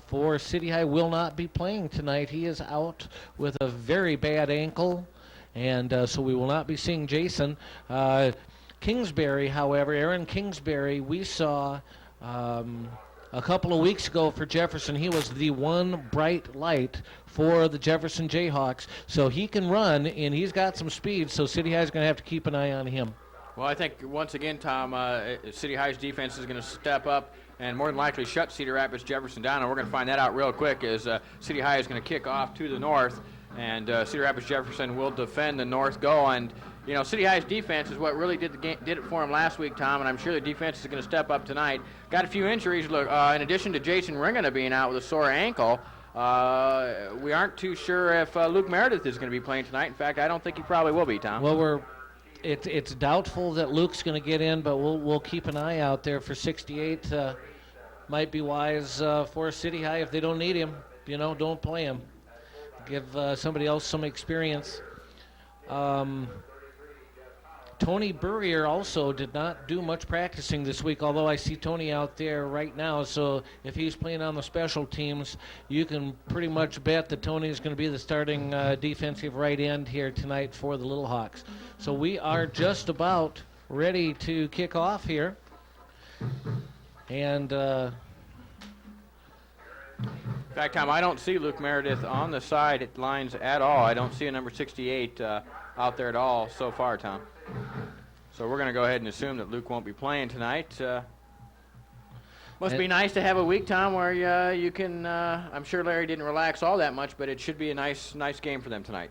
for City High will not be playing tonight. He is out with a very bad ankle, and so we will not be seeing Jason. Kingsbury, however, Aaron Kingsbury, we saw a couple of weeks ago for Jefferson. He was the one bright light for the Jefferson Jayhawks. So he can run, and he's got some speed, so City High is going to have to keep an eye on him. Well, I think, once again, Tom, City High's defense is going to step up and more than likely shut Cedar Rapids Jefferson down, and we're going to find that out real quick as City High is going to kick off to the north, and Cedar Rapids Jefferson will defend the north goal. And you know, City High's defense is what really did it for him last week, Tom, and I'm sure the defense is going to step up tonight. Got a few injuries. Look, in addition to Jason Ringana being out with a sore ankle, we aren't too sure if Luke Meredith is going to be playing tonight. In fact, I don't think he probably will be, Tom. Well, it's doubtful that Luke's going to get in, but we'll keep an eye out there for 68. Might be wise for City High if they don't need him. You know, don't play him. Give somebody else some experience. Tony Burrier also did not do much practicing this week, although I see Tony out there right now. So if he's playing on the special teams, you can pretty much bet that Tony is going to be the starting defensive right end here tonight for the Little Hawks. So we are just about ready to kick off here. And in fact, Tom, I don't see Luke Meredith on the side lines at all. I don't see a number 68 out there at all so far, Tom. So we're going to go ahead and assume that Luke won't be playing tonight. Must be nice to have a week, Tom, where you can, I'm sure Larry didn't relax all that much, but it should be a nice game for them tonight.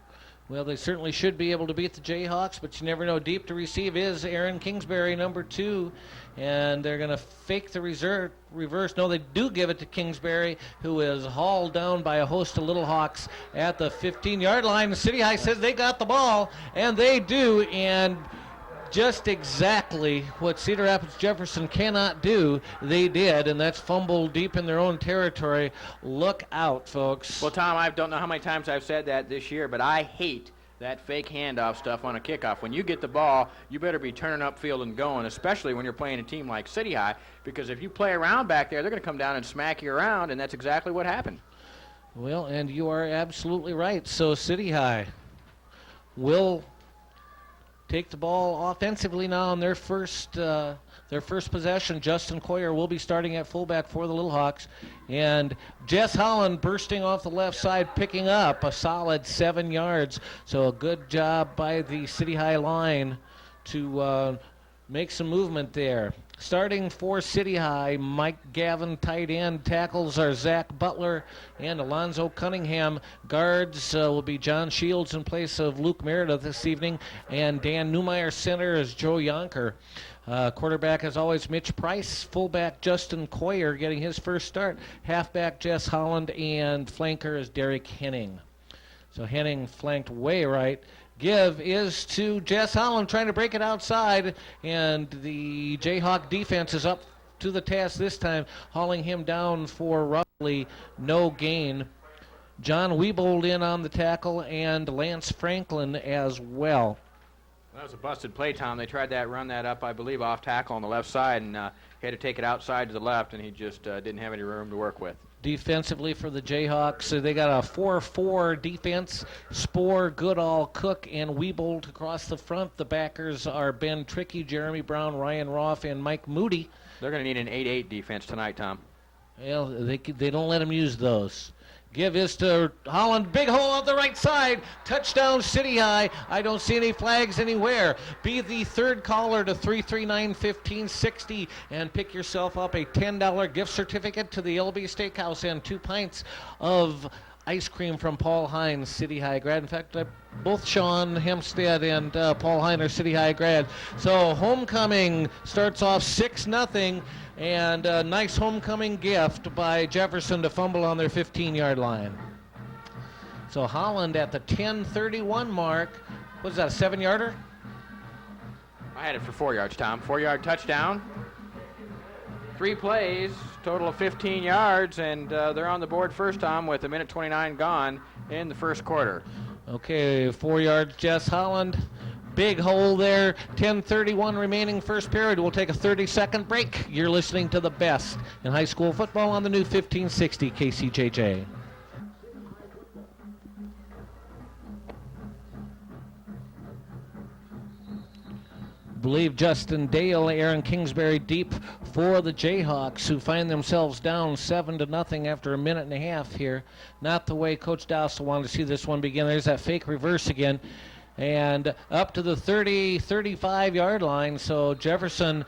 Well, they certainly should be able to beat the Jayhawks, but you never know. Deep to receive is Aaron Kingsbury, number 2, and they're going to fake the reverse. No, they do give it to Kingsbury, who is hauled down by a host of Little Hawks at the 15-yard line. The City High says they got the ball, and they do, and just exactly what Cedar Rapids Jefferson cannot do, they did, and that's fumble deep in their own territory. Look out, folks. Well, Tom, I don't know how many times I've said that this year, but I hate that fake handoff stuff on a kickoff. When you get the ball, you better be turning upfield and going, especially when you're playing a team like City High, because if you play around back there, they're going to come down and smack you around, and that's exactly what happened. Well, and you are absolutely right. So City High will take the ball offensively now on their first possession. Justin Coyer will be starting at fullback for the Little Hawks. And Jess Holland bursting off the left side, picking up a solid 7 yards. So a good job by the City High line to make some movement there. Starting for City High, Mike Gavin, tight end. Tackles are Zach Butler and Alonzo Cunningham. Guards will be John Shields in place of Luke Meredith this evening. And Dan Newmeyer, center, is Joe Yonker. Quarterback, as always, Mitch Price. Fullback, Justin Coyer, getting his first start. Halfback, Jess Holland. And flanker is Derek Henning. So Henning flanked way right. Give is to Jess Holland, trying to break it outside, and the Jayhawk defense is up to the task this time, hauling him down for roughly no gain. John Wiebold in on the tackle, and Lance Franklin as well. That was a busted play, Tom. They tried that, run that up, I believe, off tackle on the left side, and he had to take it outside to the left, and he just didn't have any room to work with. Defensively for the Jayhawks, they got a 4-4 defense. Spoor, Goodall, Cook, and Wiebold across the front. The backers are Ben Trickey, Jeremy Brown, Ryan Roth, and Mike Moody. They're going to need an 8-8 defense tonight, Tom. Well, they don't let them use those. Give is to Holland. Big hole on the right side. Touchdown City High. I don't see any flags anywhere. Be the third caller to 339-1560 and pick yourself up a $10 gift certificate to the LB Steakhouse and 2 pints of ice cream from Paul Hines, City High grad. In fact, both Sean Hempstead and Paul Hines are City High grad. So homecoming starts off 6-0. And a nice homecoming gift by Jefferson to fumble on their 15-yard line. So Holland at the 10:31 mark. What is that, a 7-yarder? I had it for 4 yards, Tom. 4-yard touchdown. 3 plays, total of 15 yards, and they're on the board first, Tom, with 1:29 gone in the first quarter. Okay, 4 yards, Jess Holland. big hole there. 10:31 remaining first period. We'll take a 30-second break. You're listening to the best in high school football on the new 1560 KCJJ. Believe Justin Dale, Aaron Kingsbury deep for the Jayhawks, who find themselves down 7-0 after a minute and a half here. Not the way Coach Dowsell wanted to see this one begin. There's that fake reverse again. And up to the 35-yard line. So Jefferson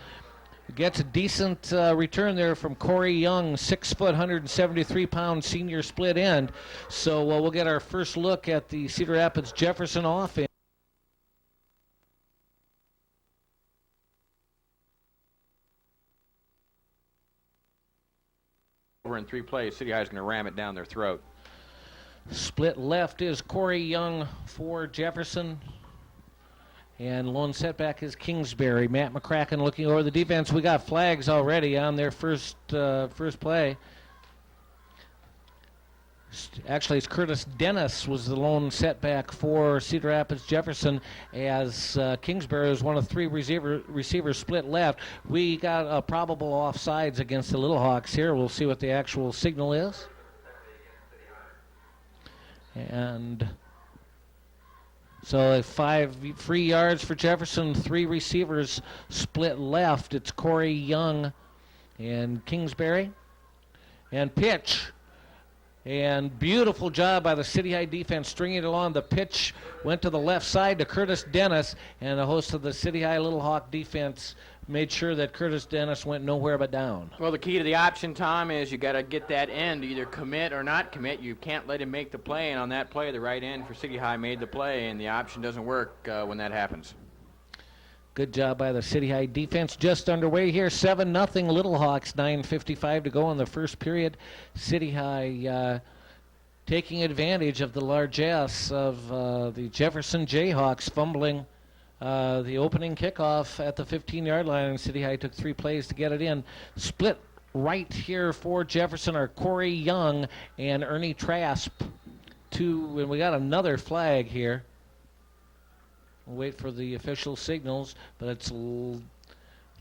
gets a decent return there from Corey Young, 6 foot, 173-pound senior split end. So we'll get our first look at the Cedar Rapids Jefferson offense. In 3 plays, City High is going to ram it down their throat. Split left is Corey Young for Jefferson. And lone setback is Kingsbury. Matt McCracken looking over the defense. We got flags already on their first play. Actually, it's Curtis Dennis was the lone setback for Cedar Rapids Jefferson, as Kingsbury was one of 3 receivers split left. We got a probable offsides against the Little Hawks here. We'll see what the actual signal is. And so 5 free yards for Jefferson, 3 receivers split left. It's Corey Young and Kingsbury. And pitch. And beautiful job by the City High defense stringing it along. The pitch went to the left side to Curtis Dennis, and the host of the City High Little Hawk defense made sure that Curtis Dennis went nowhere but down. Well, the key to the option, Tom, is you got to get that end, either commit or not commit. You can't let him make the play, and on that play, the right end for City High made the play, and the option doesn't work when that happens. Good job by the City High defense. Just underway here, 7-0 Little Hawks, 9:55 to go in the first period. City High taking advantage of the largesse of the Jefferson Jayhawks, fumbling the opening kickoff at the 15-yard line, and City High took 3 plays to get it in. Split right here for Jefferson are Corey Young and Ernie Trasp. And we got another flag here. We'll wait for the official signals, but it's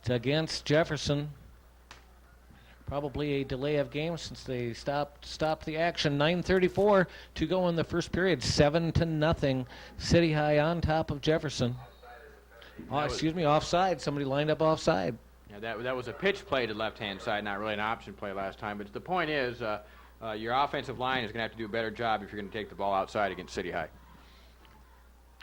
against Jefferson. Probably a delay of game since they stopped the action. 9:34 to go in the first period. 7-0. City High on top of Jefferson. Offside. Somebody lined up offside. Yeah, that was a pitch play to left-hand side, not really an option play last time. But the point is, your offensive line is going to have to do a better job if you're going to take the ball outside against City High.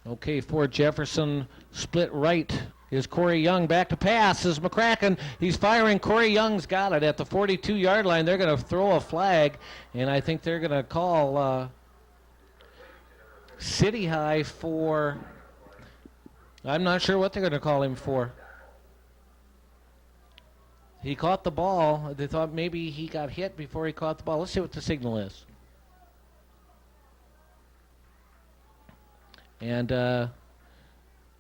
Okay, for Jefferson, split right is Corey Young. Back to pass is McCracken. He's firing. Corey Young's got it at the 42-yard line. They're going to throw a flag, and I think they're going to call City High for... I'm not sure what they're going to call him for. He caught the ball. They thought maybe he got hit before he caught the ball. Let's see what the signal is. And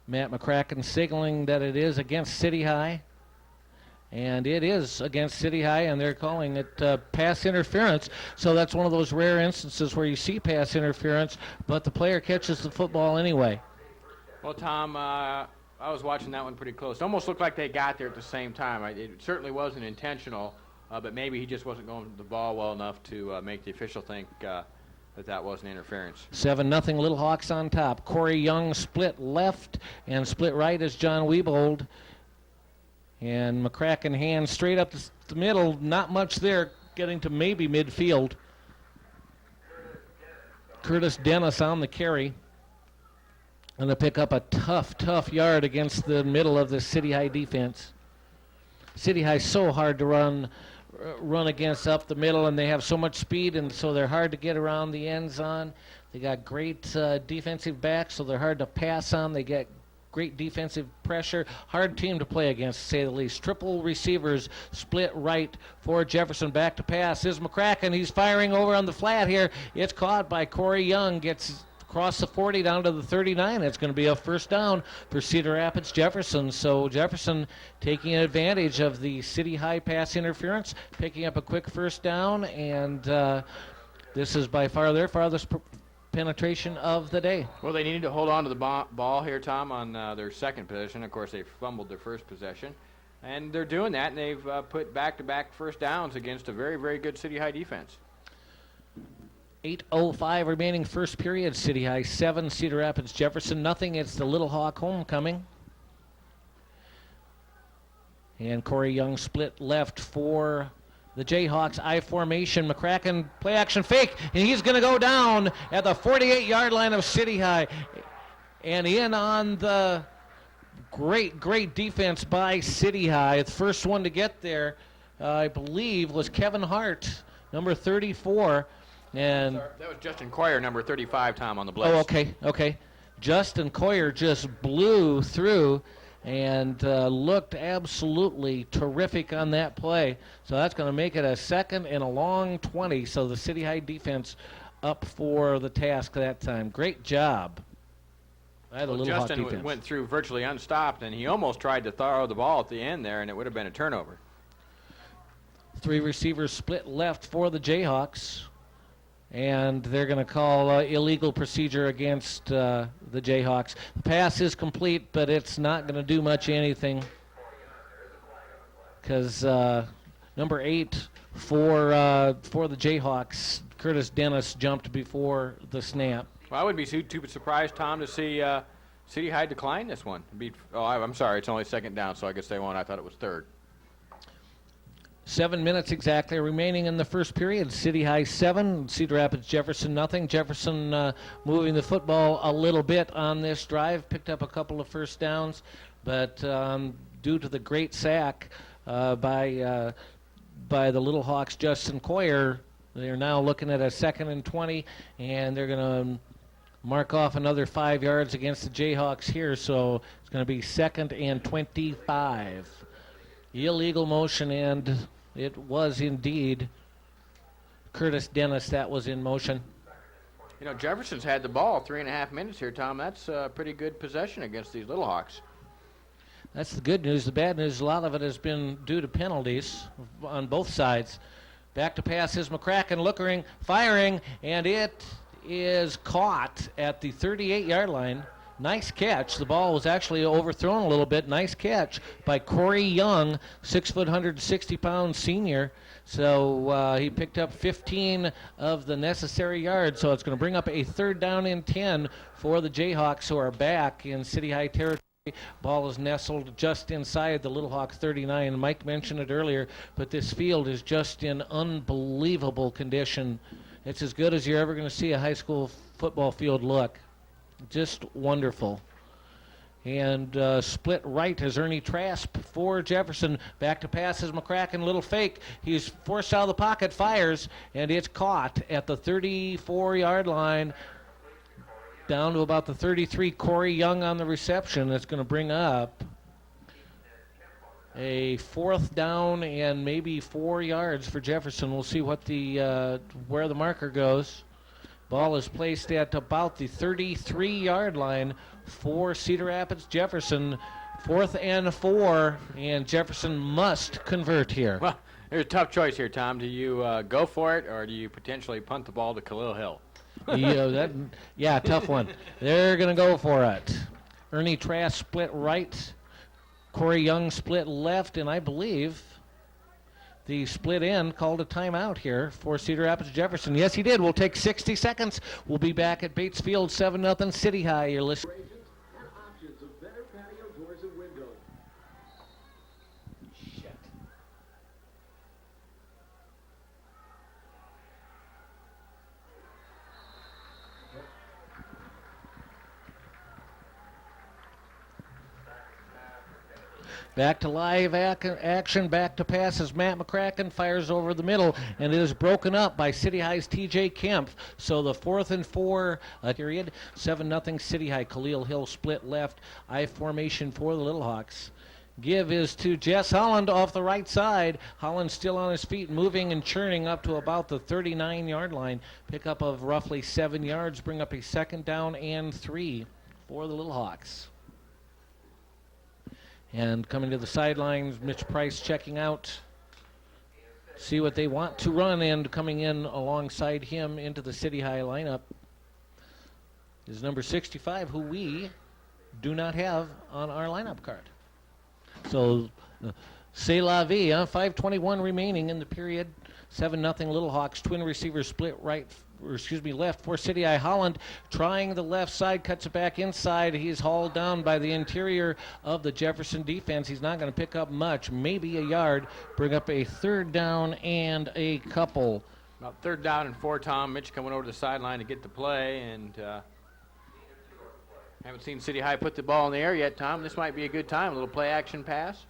Matt McCracken signaling that it is against City High. And it is against City High, and they're calling it pass interference. So that's one of those rare instances where you see pass interference, but the player catches the football anyway. Well, Tom, I was watching that one pretty close. It almost looked like they got there at the same time. It certainly wasn't intentional, but maybe he just wasn't going to the ball well enough to make the official think that wasn't interference. 7-0 Little Hawks on top. Corey Young split left and split right is John Wiebold. And McCracken hands straight up the middle. Not much there, getting to maybe midfield. Curtis Dennis on the carry. And to pick up a tough yard against the middle of the City High defense. City High so hard to run against up the middle, and they have so much speed, and so they're hard to get around the end zone. They got great defensive backs, so they're hard to pass on. They get great defensive pressure. Hard team to play against, to say the least. Triple receivers split right for Jefferson. Back to pass is McCracken. He's firing over on the flat here. It's caught by Corey Young. Gets across the 40 down to the 39. It's going to be a first down for Cedar Rapids Jefferson. So Jefferson taking advantage of the City High pass interference, picking up a quick first down, and this is by far their farthest penetration of the day. Well, they needed to hold on to the ball here, Tom, on their second possession. Of course, they fumbled their first possession. And they're doing that, and they've put back-to-back first downs against a very, very good City High defense. 8:05 remaining first period. City High 7, Cedar Rapids Jefferson nothing. It's the Little Hawk homecoming. And Corey Young split left for the Jayhawks. I formation. McCracken play action fake, and he's going to go down at the 48-yard line of City High. And in on the great defense by City High. The first one to get there, I believe, was Kevin Hart, number 34. And that was Justin Coyer, number 35, Tom, on the blitz. Oh, okay. Justin Coyer just blew through and looked absolutely terrific on that play. So that's going to make it a second and a long 20. So the City High defense up for the task that time. Great job by the Little Hawk defense. Justin went through virtually unstopped, and he almost tried to throw the ball at the end there, and it would have been a turnover. 3 receivers split left for the Jayhawks. And they're going to call illegal procedure against the Jayhawks. The pass is complete, but it's not going to do much anything because number 8 for the Jayhawks, Curtis Dennis, jumped before the snap. Well, I would be too surprised, Tom, to see City High decline this one. I'm sorry, it's only second down, so I guess they won. I thought it was third. 7 minutes exactly remaining in the first period. City High 7, Cedar Rapids Jefferson nothing. Jefferson moving the football a little bit on this drive, picked up a couple of first downs, but due to the great sack by the Little Hawks, Justin Coyer, they're now looking at a 2nd and 20, and they're going to mark off another 5 yards against the Jayhawks here, so it's going to be 2nd and 25. Illegal motion, and it was indeed Curtis Dennis that was in motion. You know, Jefferson's had the ball 3.5 minutes here, Tom. That's a pretty good possession against these Little Hawks. That's the good news. The bad news, a lot of it has been due to penalties on both sides. Back to pass is McCracken, looking, firing, and it is caught at the 38-yard line. Nice catch. The ball was actually overthrown a little bit. Nice catch by Corey Young, 6 foot, 160-pound senior. So he picked up 15 of the necessary yards. So it's going to bring up a 3rd down and 10 for the Jayhawks, who are back in City High territory. Ball is nestled just inside the Little Hawk 39. Mike mentioned it earlier, but this field is just in unbelievable condition. It's as good as you're ever going to see a high school football field look. Just wonderful. And split right is Ernie Trask for Jefferson. Back to pass is McCracken, little fake. He's forced out of the pocket, fires, and it's caught at the 34-yard line. Down to about the 33. Corey Young on the reception. That's going to bring up a 4th down and maybe 4 yards for Jefferson. We'll see what where the marker goes. Ball is placed at about the 33-yard line for Cedar Rapids Jefferson. 4th and 4, and Jefferson must convert here. Well, there's a tough choice here, Tom. Do you go for it, or do you potentially punt the ball to Khalil Hill? Tough one. They're going to go for it. Ernie Trask split right. Corey Young split left, and I believe the split end called a timeout here for Cedar Rapids Jefferson. Yes, he did. We'll take 60 seconds. We'll be back at Bates Field, 7-0 City High. You're listening. Back to live action, back to passes. Matt McCracken fires over the middle, and it is broken up by City High's T.J. Kempf. So the 4th and 4 period, 7-0 City High. Khalil Hill split left, I formation for the Little Hawks. Give is to Jess Holland off the right side. Holland still on his feet, moving and churning up to about the 39-yard line. Pickup of roughly 7 yards, bring up a 2nd down and 3 for the Little Hawks. And coming to the sidelines, Mitch Price checking out, see what they want to run, and coming in alongside him into the City High lineup. is number 65, who we do not have on our lineup card. So, c'est la vie, huh? 5:21 remaining in the period. 7-0 Little Hawks. Twin receivers split left for City High. Holland trying the left side, cuts it back inside. He's hauled down by the interior of the Jefferson defense. He's not going to pick up much, maybe a yard. Bring up a 3rd down and a couple. About 3rd down and 4, Tom. Mitch coming over to the sideline to get the play, and haven't seen City High put the ball in the air yet, Tom. This might be a good time. A little play action pass.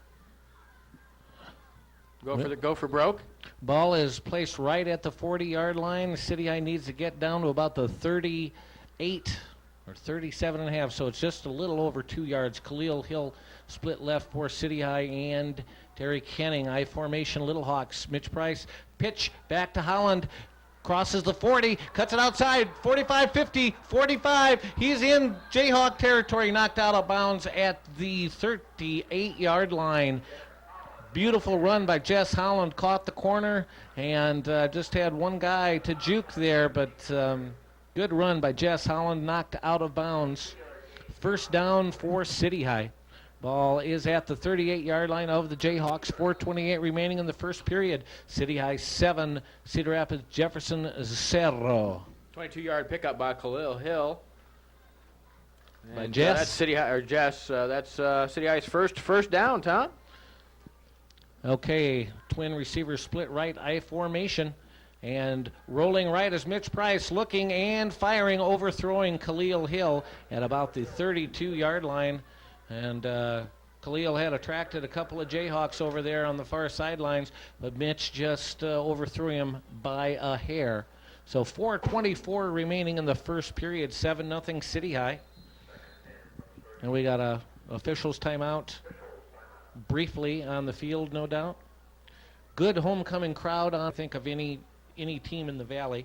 Go for broke. Ball is placed right at the 40-yard line. City High needs to get down to about the 38 or 37 and a half, so it's just a little over 2 yards. Khalil Hill split left for City High, and Derek Henning, I formation Little Hawks. Mitch Price, pitch back to Holland. Crosses the 40, cuts it outside, 45, 50, 45. He's in Jayhawk territory, knocked out of bounds at the 38-yard line. Beautiful run by Jess Holland, caught the corner, and just had one guy to juke there, but good run by Jess Holland, knocked out of bounds. 1st down for City High. Ball is at the 38-yard line of the Jayhawks. 4:28 remaining in the first period. City High 7, Cedar Rapids Jefferson 0. 22-yard pickup by Khalil Hill. By And, Jess. that's City High, or Jess. That's City High's first down, Tom. Okay, twin receivers split right, I formation. And rolling right is Mitch Price, looking and firing, overthrowing Khalil Hill at about the 32-yard line. And Khalil had attracted a couple of Jayhawks over there on the far sidelines, but Mitch just overthrew him by a hair. So 4:24 remaining in the first period, 7-0 City High. And we got a officials timeout briefly on the field, no doubt. Good homecoming crowd, I think, of any team in the Valley.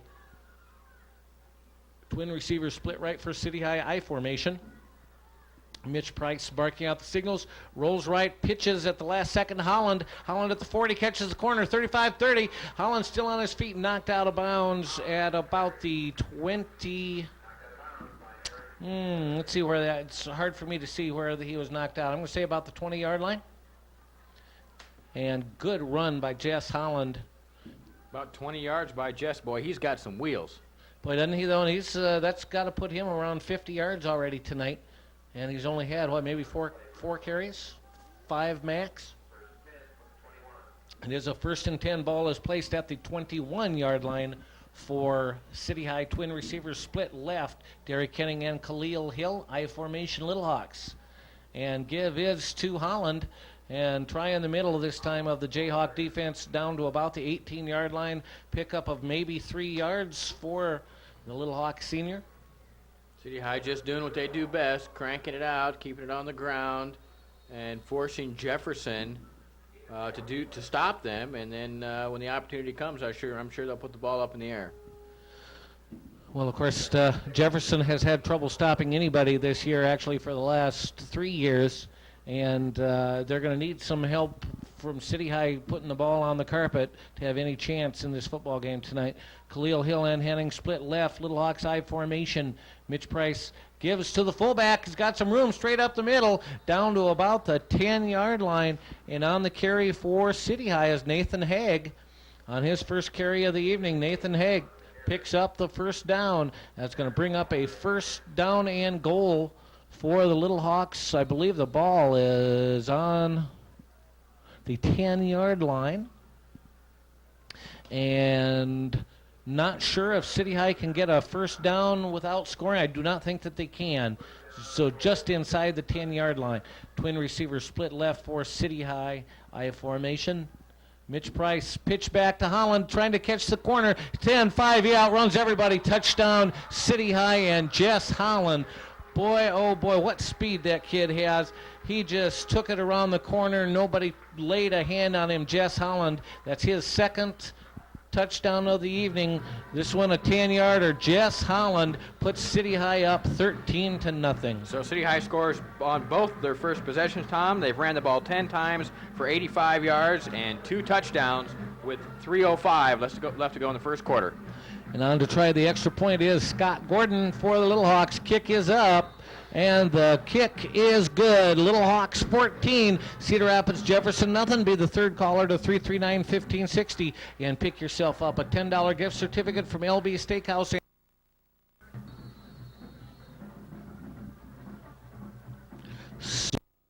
Twin receivers split right for City High, I formation. Mitch Price barking out the signals, rolls right, pitches at the last second to Holland. Holland at the 40, catches the corner, 35-30. Holland still on his feet, knocked out of bounds at about the 20. Let's see where that, it's hard for me to see where he was knocked out. I'm going to say about the 20-yard line. And good run by Jess Holland. About 20 yards by Jess. Boy, he's got some wheels. Boy, doesn't he though? He's that's got to put him around 50 yards already tonight. And he's only had, maybe four carries? 5 max? It is a 1st and 10. Ball is placed at the 21-yard line for City High. Twin receivers split left. Derek Kenning and Khalil Hill. I formation Little Hawks. And give is to Holland. And try in the middle this time of the Jayhawk defense down to about the 18-yard line. Pickup of maybe 3 yards for the Little Hawk senior. City High just doing what they do best, cranking it out, keeping it on the ground, and forcing Jefferson to stop them. And then when the opportunity comes, I'm sure they'll put the ball up in the air. Well, of course, Jefferson has had trouble stopping anybody this year, actually, for the last 3 years. And they're going to need some help from City High putting the ball on the carpet to have any chance in this football game tonight. Khalil Hill and Henning split left. Little Hawks I formation. Mitch Price gives to the fullback. He's got some room straight up the middle, down to about the 10-yard line. And on the carry for City High is Nathan Haig. On his first carry of the evening, Nathan Haig picks up the 1st down. That's going to bring up a 1st down and goal for the Little Hawks. I believe the ball is on the 10-yard line. And not sure if City High can get a 1st down without scoring. I do not think that they can. So just inside the 10-yard line. Twin receivers split left for City High. I formation. Mitch Price, pitch back to Holland, trying to catch the corner. 10-5, he outruns everybody. Touchdown, City High, and Jess Holland. Boy, oh boy, what speed that kid has. He just took it around the corner. Nobody laid a hand on him. Jess Holland, that's his 2nd touchdown of the evening. This one a 10-yarder. Jess Holland puts City High up 13-0. So City High scores on both their first possessions, Tom. They've ran the ball 10 times for 85 yards and 2 touchdowns with 3:05 left to go in the first quarter. And on to try the extra point is Scott Gordon for the Little Hawks. Kick is up, and the kick is good. Little Hawks 14, Cedar Rapids Jefferson nothing. Be the third caller to 339-1560 and pick yourself up a $10 gift certificate from LB Steakhouse.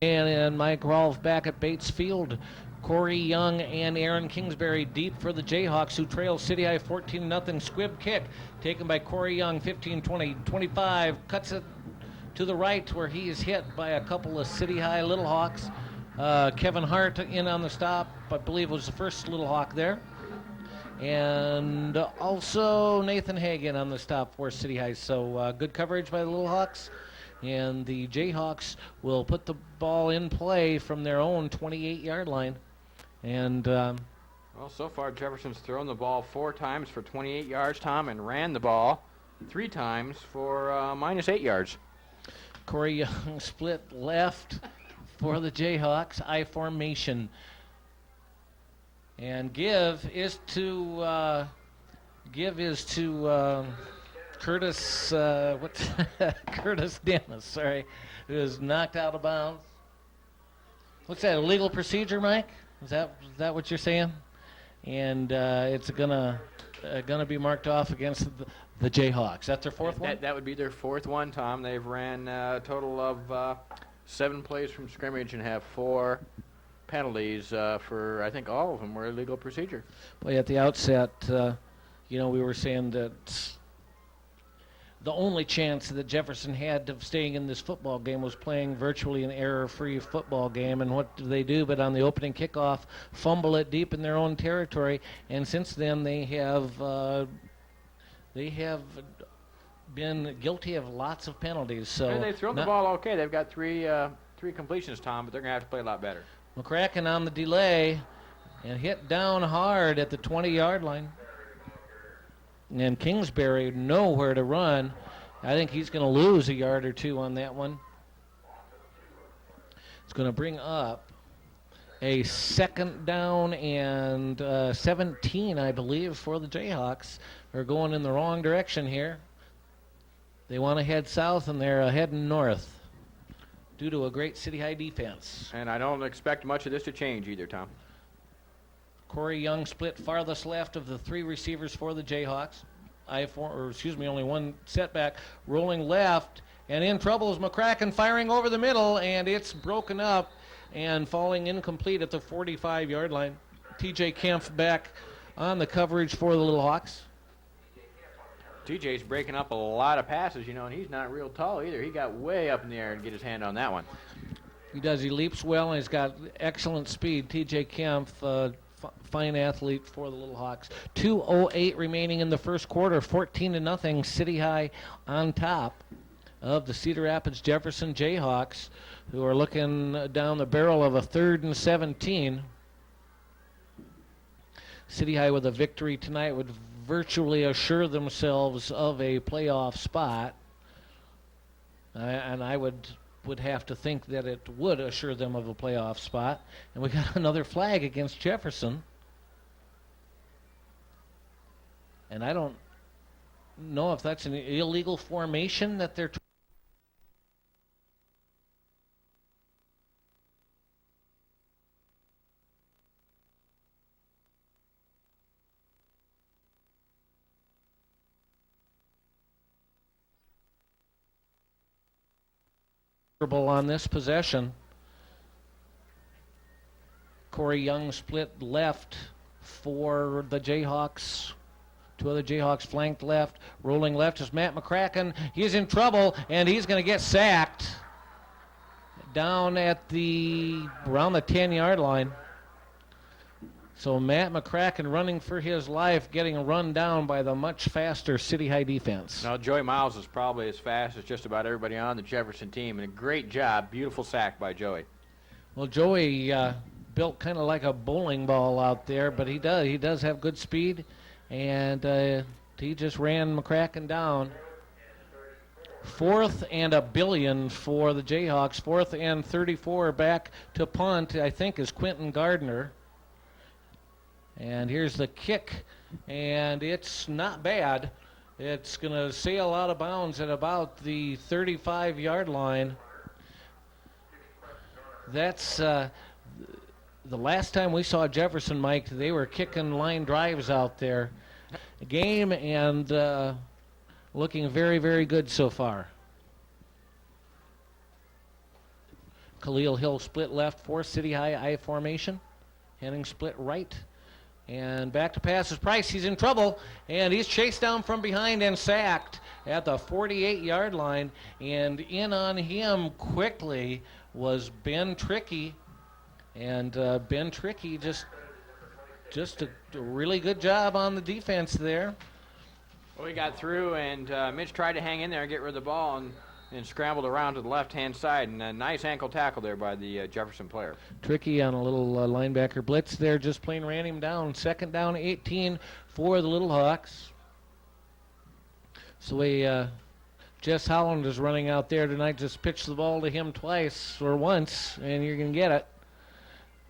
And Mike Rolfe back at Bates Field. Corey Young and Aaron Kingsbury deep for the Jayhawks, who trail City High 14-0. Squib kick taken by Corey Young, 15-20, 25. Cuts it to the right where he is hit by a couple of City High Little Hawks. Kevin Hart in on the stop, I believe was the first Little Hawk there. And also Nathan Hagan on the stop for City High. So good coverage by the Little Hawks. And the Jayhawks will put the ball in play from their own 28-yard line. And well, so far Jefferson's thrown the ball 4 times for 28 yards, Tom, and ran the ball 3 times for minus 8 yards. Corey Young split left for the Jayhawks, I formation. And give is to Curtis Curtis Dennis, sorry, who is knocked out of bounds. What's that, illegal procedure, Mike? Is that what you're saying? And it's gonna be marked off against the Jayhawks. That's their fourth one? That would be their 4th one, Tom. They've ran a total of 7 plays from scrimmage and have 4 penalties for, I think all of them were illegal procedure. Well, at the outset, we were saying that the only chance that Jefferson had of staying in this football game was playing virtually an error-free football game. And what do they do but on the opening kickoff fumble it deep in their own territory? And since then they have been guilty of lots of penalties. So they've thrown the ball okay. They've got 3 completions, Tom, but they're going to have to play a lot better. McCracken on the delay and hit down hard at the 20-yard line. And Kingsbury nowhere to run. I think he's going to lose a yard or 2 on that one. It's going to bring up a 2nd down and 17, I believe, for the Jayhawks. They're going in the wrong direction here. They want to head south, and they're heading north due to a great City High defense. And I don't expect much of this to change either, Tom. Corey Young split farthest left of the 3 receivers for the Jayhawks. Only one setback. Rolling left, and in trouble is McCracken, firing over the middle, and it's broken up and falling incomplete at the 45-yard line. TJ Kempf back on the coverage for the Little Hawks. TJ's breaking up a lot of passes, and he's not real tall either. He got way up in the air and get his hand on that one. He does. He leaps well, and he's got excellent speed. TJ Kempf, fine athlete for the Little Hawks. 2:08 remaining in the first quarter. 14-0. City High on top of the Cedar Rapids Jefferson Jayhawks, who are looking down the barrel of a 3rd and 17. City High with a victory tonight would virtually assure themselves of a playoff spot. And I would have to think that it would assure them of a playoff spot. And we got another flag against Jefferson. And I don't know if that's an illegal formation that they're on this possession. Corey Young split left for the Jayhawks. 2 other Jayhawks flanked left. Rolling left is Matt McCracken. He's in trouble, and he's going to get sacked down at around the 10-yard line. So Matt McCracken running for his life, getting run down by the much faster City High defense. Now, Joey Miles is probably as fast as just about everybody on the Jefferson team, and a great job. Beautiful sack by Joey. Well, Joey built kind of like a bowling ball out there, but he does have good speed, and he just ran McCracken down. 4th and a billion for the Jayhawks. 4th and 34 back to punt, I think, is Quentin Gardner. And here's the kick, and it's not bad. It's going to sail out of bounds at about the 35-yard line. That's the last time we saw Jefferson, Mike, they were kicking line drives out there. Game and looking very, very good so far. Khalil Hill split left for City High I formation. Henning split right. And back to pass is Price. He's in trouble, and he's chased down from behind and sacked at the 48-yard line. And in on him quickly was Ben Trickey. And Ben Trickey just a really good job on the defense there. Well, we got through, and Mitch tried to hang in there and get rid of the ball and scrambled around to the left-hand side. And a nice ankle tackle there by the Jefferson player. Tricky on a little linebacker blitz there, just plain ran him down. Second down, 18 for the Little Hawks. So Jess Holland is running out there tonight. Just pitch the ball to him twice or once, and you're going to get it.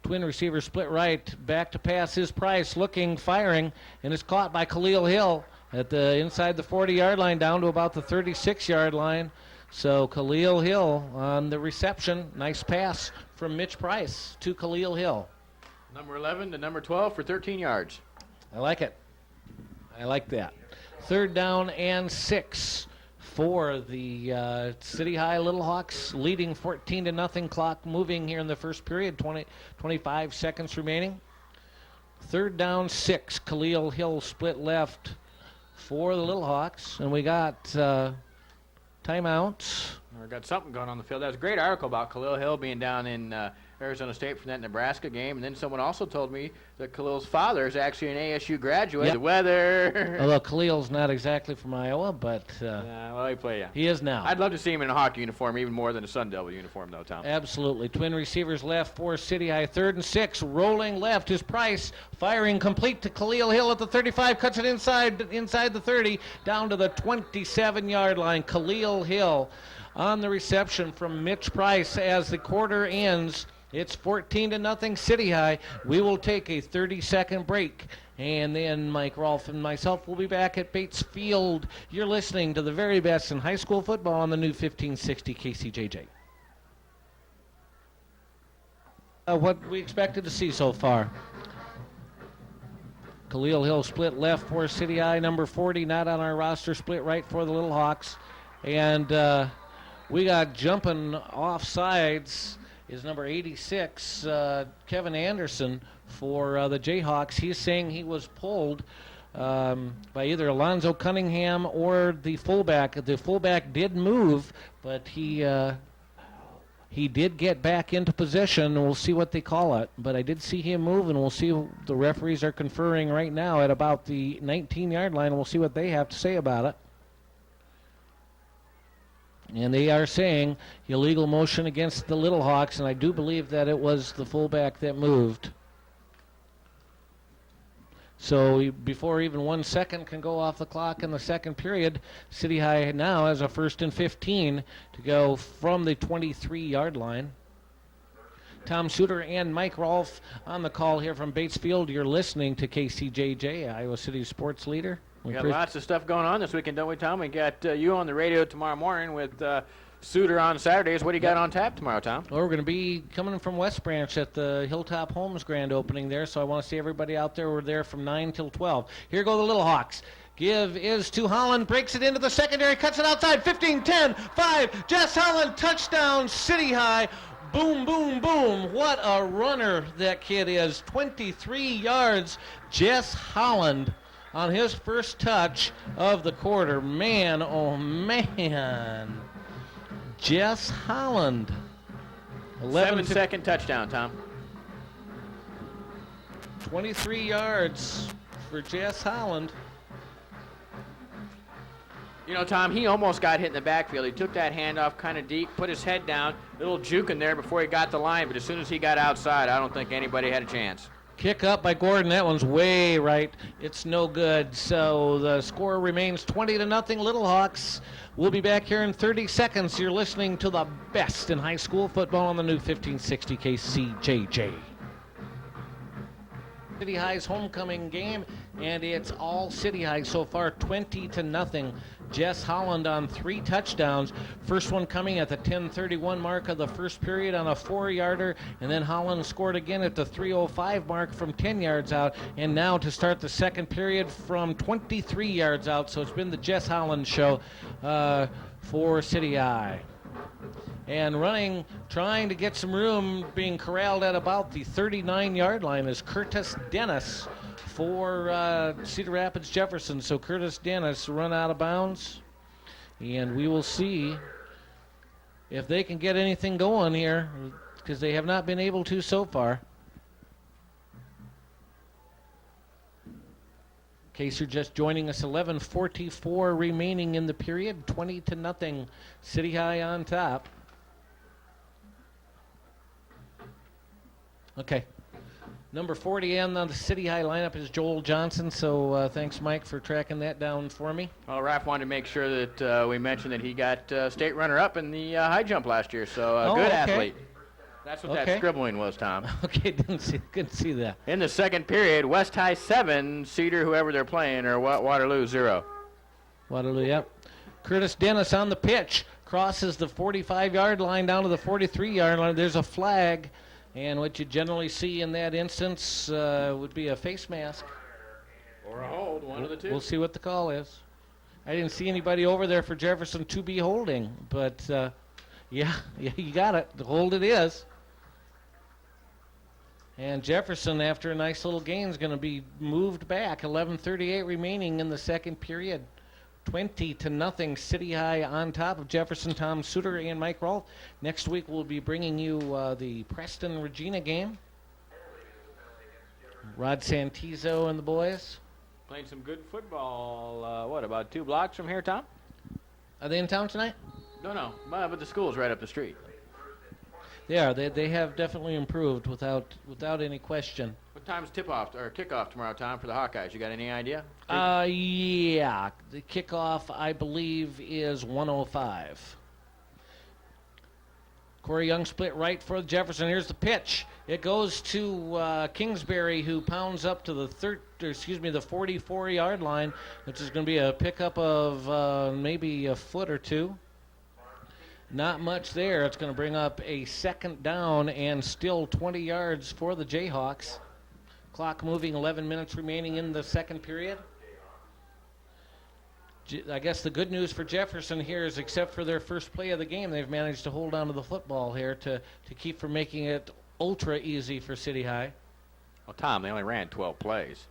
Twin receiver split right, back to pass is Price, looking, firing, and it's caught by Khalil Hill at the inside the 40-yard line down to about the 36-yard line. So Khalil Hill on the reception. Nice pass from Mitch Price to Khalil Hill. Number 11 to number 12 for 13 yards. I like it. I like that. Third down and 6 for the City High Little Hawks, leading 14-0. Clock moving here in the first period. 25 seconds remaining. Third down, 6. Khalil Hill split left for the Little Hawks, and we got timeouts. We got something going on the field. That was a great article about Khalil Hill being down in Arizona State for that Nebraska game. And then someone also told me that Khalil's father is actually an ASU graduate. Yep. The weather. Although Khalil's not exactly from Iowa, but well, he play, yeah. He is now. I'd love to see him in a hockey uniform, even more than a Sun Devil uniform, though, Tom. Absolutely. Twin receivers left for City High. 3rd and 6. Rolling left is Price. Firing complete to Khalil Hill at the 35. Cuts it inside the 30. Down to the 27-yard line. Khalil Hill on the reception from Mitch Price as the quarter ends. It's 14-0 City High. We will take a 30-second break, and then Mike Rolfe and myself will be back at Bates Field. You're listening to the very best in high school football on the new 1560 KCJJ. What we expected to see so far. Khalil Hill split left for City High. Number 40 not on our roster. Split right for the Little Hawks. And we got jumping off sides is number 86, Kevin Anderson for the Jayhawks. He's saying he was pulled by either Alonzo Cunningham or the fullback. The fullback did move, but he did get back into position. We'll see what they call it. But I did see him move, and we'll see. The referees are conferring right now at about the 19-yard line. We'll see what they have to say about it. And they are saying illegal motion against the Little Hawks, and I do believe that it was the fullback that moved. So before even 1 second can go off the clock in the second period, City High now has a 1st and 15 to go from the 23-yard line. Tom Suter and Mike Rolfe on the call here from Bates Field. You're listening to KCJJ, Iowa City Sports Leader. We got lots of stuff going on this weekend, don't we, Tom? We got you on the radio tomorrow morning with Suter on Saturdays. What do you got on tap tomorrow, Tom? Well, we're going to be coming from West Branch at the Hilltop Homes grand opening there, so I want to see everybody out there. We're there from 9 till 12. Here go the Little Hawks. Give is to Holland, breaks it into the secondary, cuts it outside, 15, 10, 5. Jess Holland, touchdown, City High. Boom, boom, boom. What a runner that kid is. 23 yards, Jess Holland on his first touch of the quarter. Man, oh man. Jess Holland. 7-second touchdown, Tom. 23 yards for Jess Holland. You know, Tom, he almost got hit in the backfield. He took that handoff kind of deep, put his head down, little juke in there before he got the line, but as soon as he got outside, I don't think anybody had a chance. Kick up by Gordon. That one's way right. It's no good. So the score remains 20-0 Little Hawks. We'll be back here in 30 seconds. You're listening to the best in high school football on the new 1560 KCJJ. City High's homecoming game, and it's all City High so far, 20-0. Jess Holland on 3 touchdowns. First one coming at the 10:31 mark of the first period on a 4-yarder, and then Holland scored again at the 3:05 mark from 10 yards out, and now to start the second period from 23 yards out. So it's been the Jess Holland show for City High. And running, trying to get some room, being corralled at about the 39-yard line is Curtis Dennis for Cedar Rapids Jefferson. So Curtis Dennis run out of bounds, and we will see if they can get anything going here, because they have not been able to so far. In case you're just joining us, 11:44 remaining in the period, 20-0, City High on top. Okay. Number 40 on the City High lineup is Joel Johnson, so thanks, Mike, for tracking that down for me. Well, Raph wanted to make sure that we mentioned that he got state runner-up in the high jump last year, so good athlete. That's what that scribbling was, Tom. Okay, couldn't see that. In the second period, West High 7, Cedar, whoever they're playing, or Waterloo 0. Waterloo, yep. Curtis Dennis on the pitch, crosses the 45-yard line down to the 43-yard line. There's a flag. And what you generally see in that instance would be a face mask. Or a hold, one of the two. We'll see what the call is. I didn't see anybody over there for Jefferson to be holding, but yeah, you got it. The hold it is. And Jefferson, after a nice little gain, is going to be moved back. 11:38 remaining in the second period. 20-0, City High on top of Jefferson. Tom Suter and Mike Rolfe. Next week we'll be bringing you the Preston-Regina game. Rod Santizo and the boys. Playing some good football, about 2 blocks from here, Tom? Are they in town tonight? No, but the school's right up the street. They are. They have definitely improved without any question. What time's tip-off or kickoff tomorrow, Tom, for the Hawkeyes? You got any idea? Yeah. The kickoff, I believe, is 1:05. Corey Young split right for Jefferson. Here's the pitch. It goes to Kingsbury, who pounds up to the 44-yard line, which is going to be a pickup of maybe a foot or two. Not much there. It's going to bring up a second down and still 20 yards for the Jayhawks. Clock moving, 11 minutes remaining in the second period. I guess the good news for Jefferson here is, except for their first play of the game, they've managed to hold on to the football here to keep from making it ultra easy for City High. Well, Tom, they only ran 12 plays.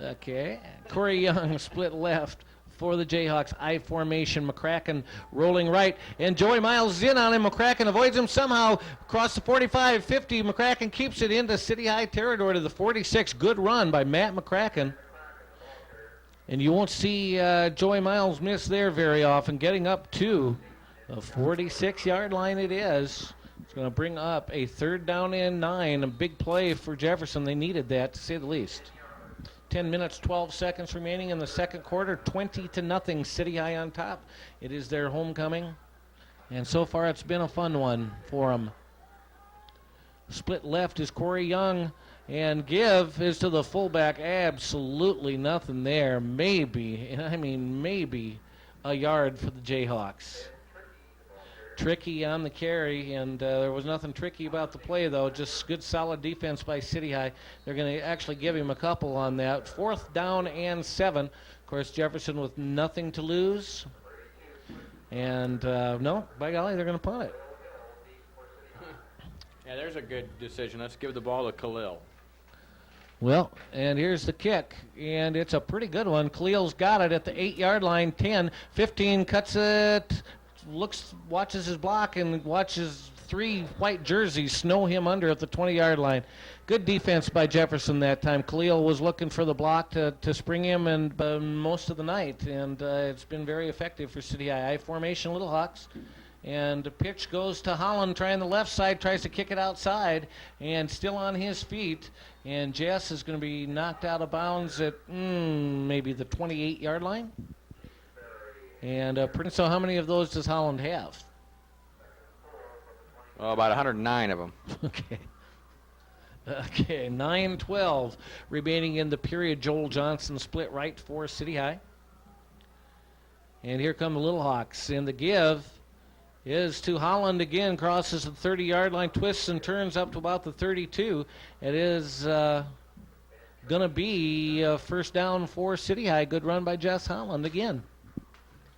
Okay. Corey Young split left for the Jayhawks. I formation. McCracken rolling right. And Joey Miles is in on him. McCracken avoids him somehow. Across the 45-50. McCracken keeps it into City High territory to the 46. Good run by Matt McCracken. And you won't see Joey Miles miss there very often. Getting up to the 46-yard line it is. It's going to bring up a 3rd down and 9. A big play for Jefferson. They needed that, to say the least. 10 minutes, 12 seconds remaining in the second quarter. 20-0, City High on top. It is their homecoming. And so far it's been a fun one for them. Split left is Corey Young. And give is to the fullback. Absolutely nothing there. Maybe a yard for the Jayhawks. Tricky on the carry, and there was nothing tricky about the play, though. Just good, solid defense by City High. They're going to actually give him a couple on that. 4th down and 7. Of course, Jefferson with nothing to lose. And, no, by golly, they're going to punt it. Yeah, there's a good decision. Let's give the ball to Khalil. Well, and here's the kick, and it's a pretty good one. Khalil's got it at the 8-yard line. 10, 15, cuts it. Watches his block and watches 3 white jerseys snow him under at the 20-yard line. Good defense by Jefferson that time. Khalil was looking for the block to spring him and most of the night, and it's been very effective for City High. I formation, Little Hawks. And the pitch goes to Holland, trying the left side, tries to kick it outside, and still on his feet. And Jess is going to be knocked out of bounds at maybe the 28-yard line. And so how many of those does Holland have? Oh, about 109 of them. Okay. Okay, 9-12 remaining in the period. Joel Johnson split right for City High. And here come the Little Hawks. And the give is to Holland again. Crosses the 30-yard line, twists and turns up to about the 32. It is going to be first down for City High. Good run by Jess Holland again.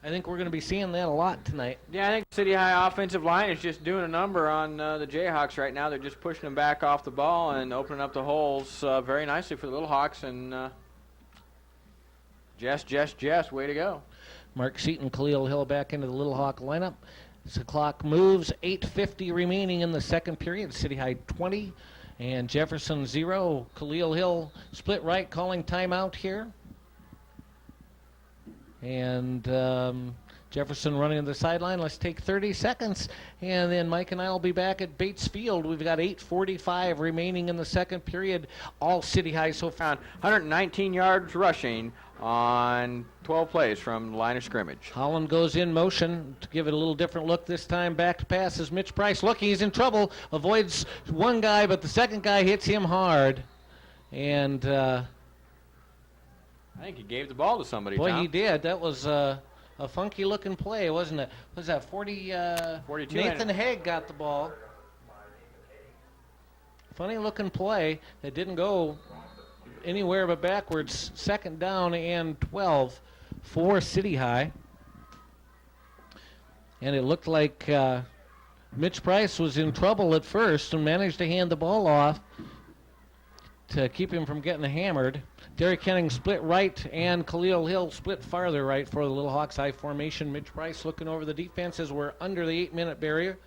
I think we're going to be seeing that a lot tonight. Yeah, I think City High offensive line is just doing a number on the Jayhawks right now. They're just pushing them back off the ball and opening up the holes very nicely for the Little Hawks. And Jess, way to go. Mark Seaton, Khalil Hill back into the Little Hawk lineup. As the clock moves, 8:50 remaining in the second period. City High 20 and Jefferson 0. Khalil Hill split right, calling timeout here. And Jefferson running to the sideline. Let's take 30 seconds, and then Mike and I will be back at Bates Field. We've got 8:45 remaining in the second period. All City High so far. 119 yards rushing on 12 plays from the line of scrimmage. Holland goes in motion to give it a little different look this time. Back to pass is Mitch Price looking. He's in trouble. Avoids one guy, but the second guy hits him hard. And I think he gave the ball to somebody, boy, Tom. he did. That was a funky-looking play, wasn't it? Was that 42? Nathan Haig got the ball. Funny-looking play that didn't go anywhere but backwards. Second down and 12 for City High. And it looked like Mitch Price was in trouble at first and managed to hand the ball off to keep him from getting hammered. Derek Henning split right, and Khalil Hill split farther right for the Little Hawks I formation. Mitch Price looking over the defense as we're under the 8-minute barrier.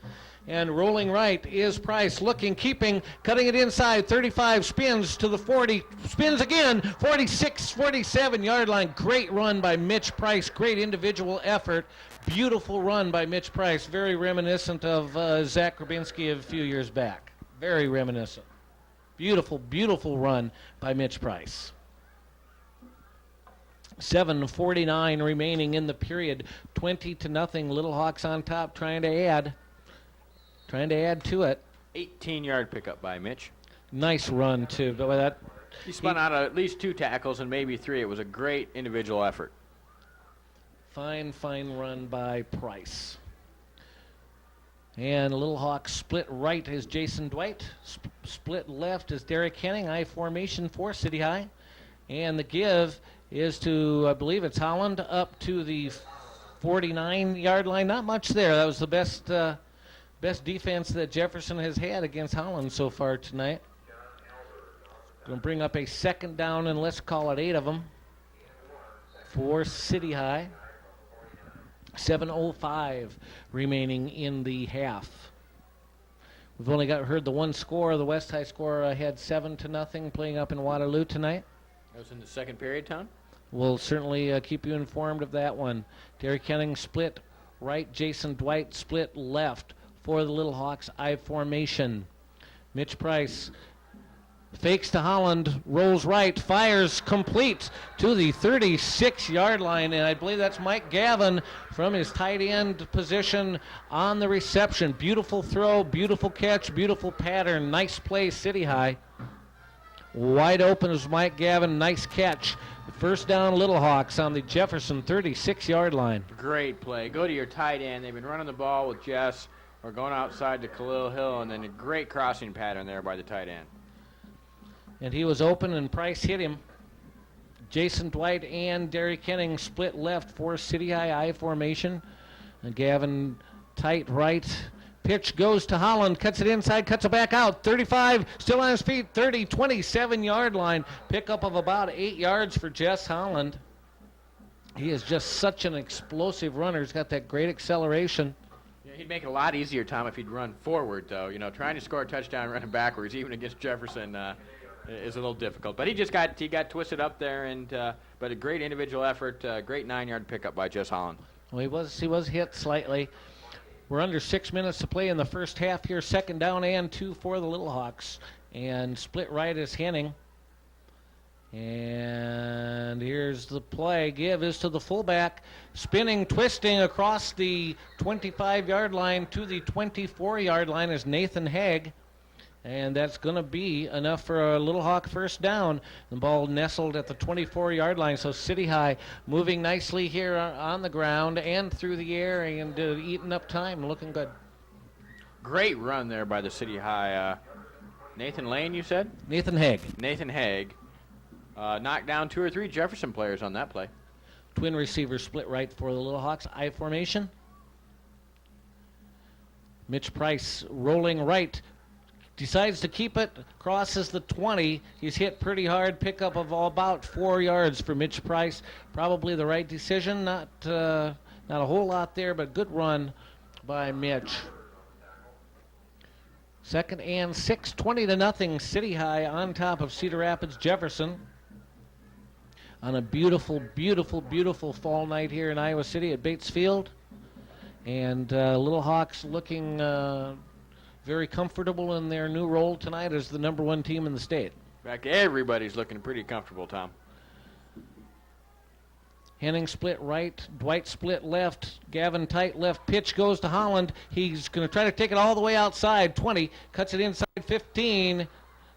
And rolling right is Price, looking, keeping, cutting it inside, 35, spins to the 40, spins again, 46, 47-yard line. Great run by Mitch Price, great individual effort. Beautiful run by Mitch Price, very reminiscent of Zach Grabinski a few years back. Very reminiscent. Beautiful, beautiful run by Mitch Price. 7:49 remaining in the period. 20-0. Little Hawks on top, trying to add to it. 18-yard pickup by Mitch. Nice run too, but with that He spun out of at least 2 tackles and maybe 3. It was a great individual effort. fine run by Price. And Little Hawks split right is Jason Dwight. Split left is Derek Henning. I formation for City High. And the give is to, I believe it's Holland, up to the 49-yard line. Not much there. That was the best defense that Jefferson has had against Holland so far tonight. Going to bring up a second down, and let's call it 8 of them for City High. 7:05 remaining in the half. We've only heard the one score. The West High score had 7-0 playing up in Waterloo tonight. That was in the second period, Tom? We'll certainly keep you informed of that one. Derek Henning split right. Jason Dwight split left for the Little Hawks I formation. Mitch Price fakes to Holland, rolls right, fires complete to the 36-yard line, and I believe that's Mike Gavin from his tight end position on the reception. Beautiful throw, beautiful catch, beautiful pattern. Nice play, City High. Wide open is Mike Gavin. Nice catch. First down, Little Hawks on the Jefferson 36-yard line. Great play. Go to your tight end. They've been running the ball with Jess. We're going outside to Khalil Hill, and then a great crossing pattern there by the tight end. And he was open, and Price hit him. Jason Dwight and Derek Henning split left for City High I formation. And Gavin tight right. Pitch goes to Holland, cuts it inside, cuts it back out. 35, still on his feet, 30, 27-yard line. Pickup of about 8 yards for Jess Holland. He is just such an explosive runner. He's got that great acceleration. Yeah, he'd make it a lot easier, Tom, if he'd run forward, though. You know, trying to score a touchdown running backwards, even against Jefferson, is a little difficult. But he got twisted up there, and but a great individual effort, great 9-yard pickup by Jess Holland. Well, he was hit slightly. We're under 6 minutes to play in the first half here. Second down and 2 for the Little Hawks. And split right is Henning. And here's the play. Give is to the fullback. Spinning, twisting across the 25-yard line to the 24-yard line is Nathan Haig. And that's going to be enough for a Little Hawk first down. The ball nestled at the 24-yard line. So City High moving nicely here on the ground and through the air and eating up time, looking good. Great run there by the City High. Nathan Lane, you said? Nathan Haig. Nathan Haig. Knocked down 2 or 3 Jefferson players on that play. Twin receivers split right for the Little Hawks. I formation. Mitch Price rolling right. Decides to keep it, crosses the 20. He's hit pretty hard, pickup of about 4 yards for Mitch Price. Probably the right decision, not a whole lot there, but good run by Mitch. 2nd and 6, 20-0, City High on top of Cedar Rapids Jefferson. On a beautiful, beautiful, beautiful fall night here in Iowa City at Bates Field. And Little Hawks looking very comfortable in their new role tonight as the #1 team in the state. In fact, everybody's looking pretty comfortable, Tom. Henning split right, Dwight split left, Gavin tight left, pitch goes to Holland. He's going to try to take it all the way outside, 20, cuts it inside 15,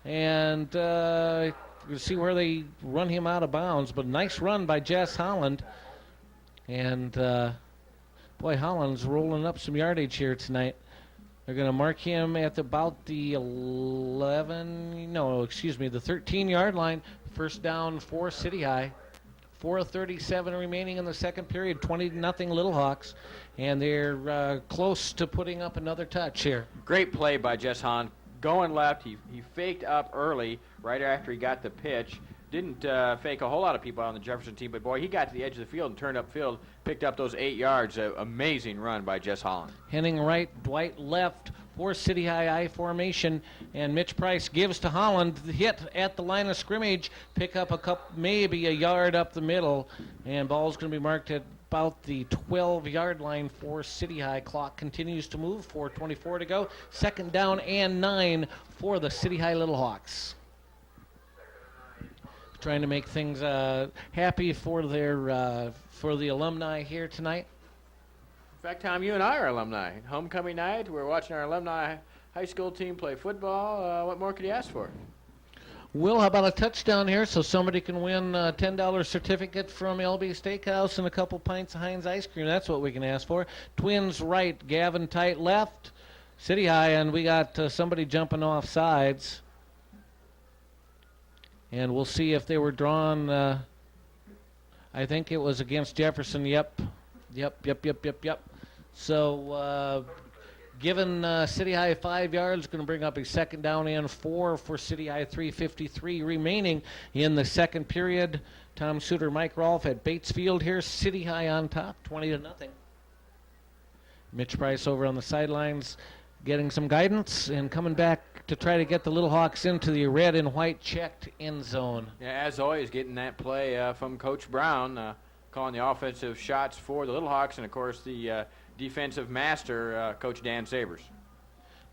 and you see where they run him out of bounds, but nice run by Jess Holland. And boy, Holland's rolling up some yardage here tonight. They're going to mark him at about the 13-yard line. First down for City High. 4:37 remaining in the second period. 20-0 Little Hawks. And they're close to putting up another touch here. Great play by Jess Hahn. Going left, he faked up early right after he got the pitch. Didn't fake a whole lot of people on the Jefferson team, but boy, he got to the edge of the field and turned upfield, picked up those 8 yards. Amazing run by Jess Holland. Henning right, Dwight left for City High I formation, and Mitch Price gives to Holland. The hit at the line of scrimmage, pick up maybe a yard up the middle, and ball's going to be marked at about the 12-yard line for City High. Clock continues to move, 4:24 to go. 2nd down and 9 for the City High Little Hawks. Trying to make things happy for the alumni here tonight. In fact, Tom, you and I are alumni. Homecoming night, we're watching our alumni high school team play football. What more could you ask for? Will, how about a touchdown here so somebody can win a $10 certificate from LB Steakhouse and a couple pints of Heinz ice cream? That's what we can ask for. Twins right, Gavin tight left, City High, and we got somebody jumping off sides. And we'll see if they were drawn. I think it was against Jefferson. Yep. So given City High 5 yards, going to bring up a 2nd down and 4 for City High. 3:53 remaining in the second period. Tom Suter, Mike Rolfe at Bates Field here. City High on top, 20-0. Mitch Price over on the sidelines, getting some guidance and coming back to try to get the Little Hawks into the red and white checked end zone. Yeah, as always, getting that play from Coach Brown, calling the offensive shots for the Little Hawks, and of course the defensive master, Coach Dan Sabers.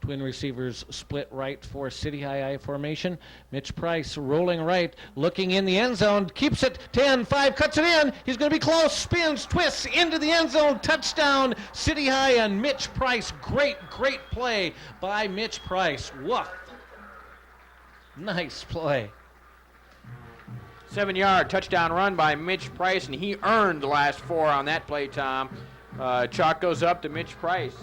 Twin receivers split right for City High I formation. Mitch Price rolling right, looking in the end zone, keeps it 10-5, cuts it in. He's going to be close, spins, twists into the end zone. Touchdown, City High and Mitch Price. Great play by Mitch Price. Woof. Nice play. 7-yard touchdown run by Mitch Price, and he earned the last 4 on that play, Tom. Chalk goes up to Mitch Price.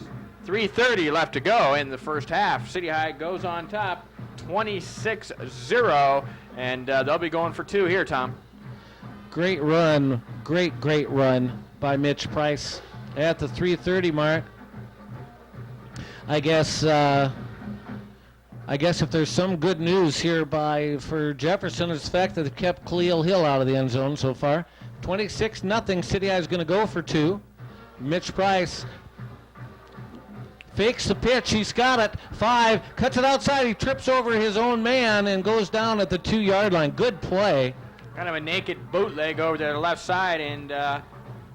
3:30 left to go in the first half. City High goes on top, 26-0, and they'll be going for 2 here, Tom. Great run, great run by Mitch Price at the 3:30 mark. I guess if there's some good news here for Jefferson, it's the fact that they've kept Khalil Hill out of the end zone so far. 26-0. City High is going to go for 2. Mitch Price fakes the pitch. He's got it. 5. Cuts it outside. He trips over his own man and goes down at the 2-yard line. Good play. Kind of a naked bootleg over there to the left side, and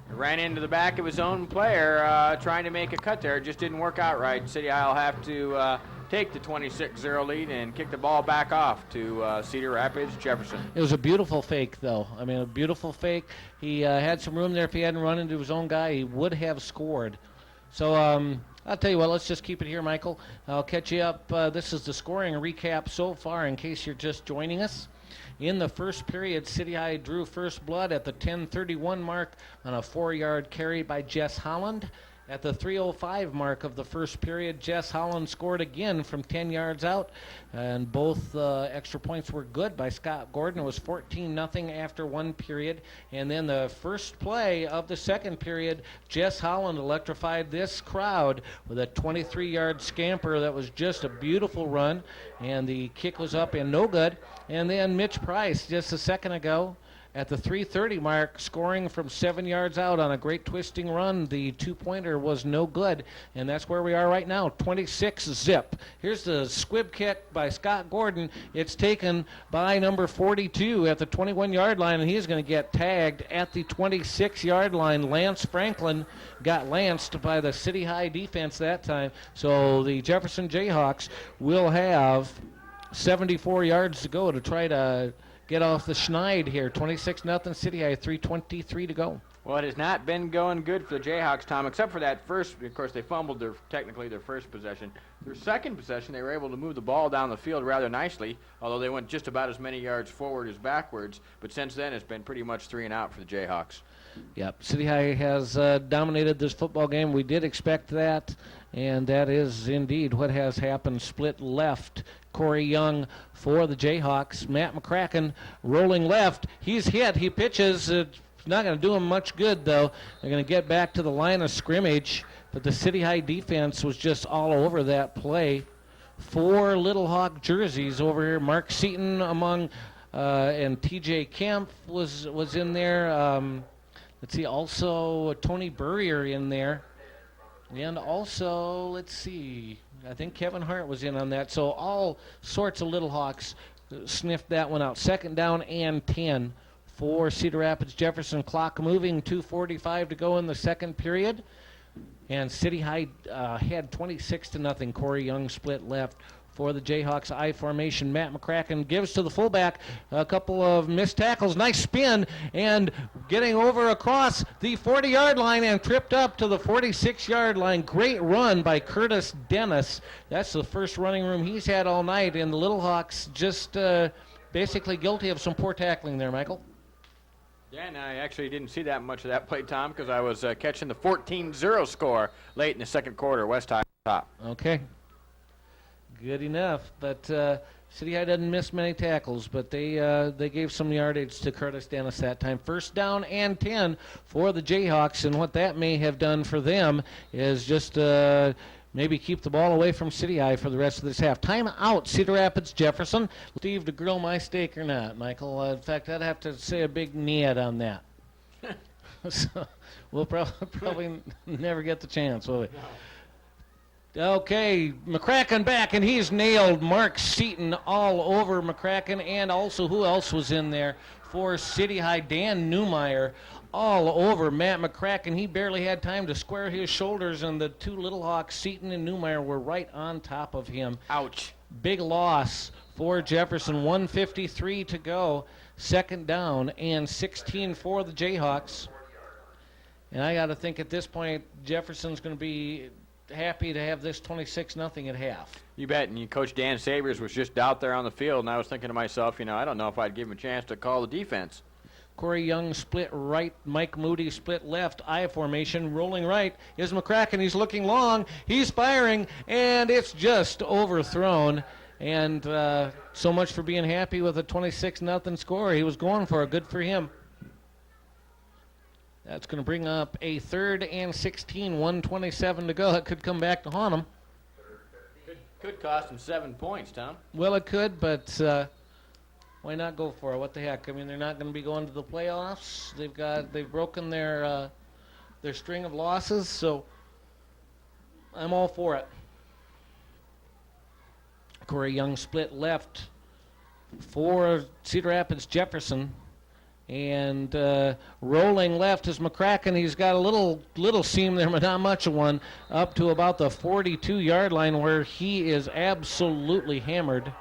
ran into the back of his own player trying to make a cut there. It just didn't work out right. City High will have to take the 26-0 lead and kick the ball back off to Cedar Rapids Jefferson. It was a beautiful fake, though. I mean, a beautiful fake. He had some room there. If he hadn't run into his own guy, he would have scored. So I'll tell you what, let's just keep it here, Michael. I'll catch you up. This is the scoring recap so far in case you're just joining us. In the first period, City High drew first blood at the 10:31 mark on a 4-yard carry by Jess Holland. At the 3:05 mark of the first period, Jess Holland scored again from 10 yards out, and both extra points were good by Scott Gordon. It was 14-0 after one period, and then the first play of the second period, Jess Holland electrified this crowd with a 23-yard scamper that was just a beautiful run, and the kick was up and no good. And then Mitch Price, just a second ago, at the 3:30 mark, scoring from 7 yards out on a great twisting run. The two-pointer was no good, and that's where we are right now, 26-zip. Here's the squib kick by Scott Gordon. It's taken by number 42 at the 21-yard line, and he's going to get tagged at the 26-yard line. Lance Franklin got lanced by the City High defense that time, so the Jefferson Jayhawks will have 74 yards to go to try to get off the schneid here. 26-0 City High, 3:23 to go. Well, it has not been going good for the Jayhawks, Tom, except for that first. Of course, they fumbled technically their first possession. Their second possession, they were able to move the ball down the field rather nicely, although they went just about as many yards forward as backwards. But since then, it's been pretty much 3 and out for the Jayhawks. Yep, City High has dominated this football game. We did expect that, and that is indeed what has happened. Split left, Corey Young for the Jayhawks. Matt McCracken rolling left. He's hit. He pitches. It's not going to do him much good, though. They're going to get back to the line of scrimmage, but the City High defense was just all over that play. 4 Little Hawk jerseys over here. Mark Seaton among, and TJ Kemp was in there. Let's see, also Tony Burrier in there. And also, let's see, I think Kevin Hart was in on that. So all sorts of Little Hawks sniffed that one out. 2nd down and 10 for Cedar Rapids Jefferson. Clock moving, 2:45 to go in the second period. And City High had 26-0. Corey Young split left for the Jayhawks. I formation. Matt McCracken gives to the fullback. A couple of missed tackles. Nice spin and getting over across the 40-yard line and tripped up to the 46-yard line. Great run by Curtis Dennis. That's the first running room he's had all night, and the Little Hawks just basically guilty of some poor tackling there, Michael. Yeah, and I actually didn't see that much of that play, Tom, because I was catching the 14-0 score late in the second quarter. West High top. Okay. Good enough, but City High didn't miss many tackles, but they gave some yardage to Curtis Dennis that time. 1st down and 10 for the Jayhawks, and what that may have done for them is just maybe keep the ball away from City High for the rest of this half. Time out, Cedar Rapids Jefferson. Steve, to grill my steak or not, Michael? In fact, I'd have to say a big niet on that. So we'll probably never get the chance, will we? No. Okay, McCracken back, and he's nailed Mark Seaton all over McCracken, and also who else was in there for City High? Dan Newmeyer all over Matt McCracken. He barely had time to square his shoulders, and the 2 Little Hawks, Seaton and Newmeyer, were right on top of him. Ouch. Big loss for Jefferson. 1:53 to go. 2nd down and 16 for the Jayhawks. And I got to think at this point, Jefferson's going to be happy to have this 26-0 at half. You bet. And Coach Dan Sabers was just out there on the field, and I was thinking to myself, I don't know if I'd give him a chance to call the defense. Corey Young split right. Mike Moody split left. I formation. Rolling right is McCracken. He's looking long. He's firing, and it's just overthrown. And so much for being happy with a 26-0 score. He was going for it. Good for him. That's going to bring up a 3rd and 16, 1:27 to go. That could come back to haunt them. Could cost them 7 points, Tom. Well, it could, but why not go for it? What the heck? I mean, they're not going to be going to the playoffs. They've broken their string of losses, so I'm all for it. Corey Young split left for Cedar Rapids Jefferson. And rolling left is McCracken. He's got a little seam there, but not much of one, up to about the 42-yard line where he is absolutely hammered.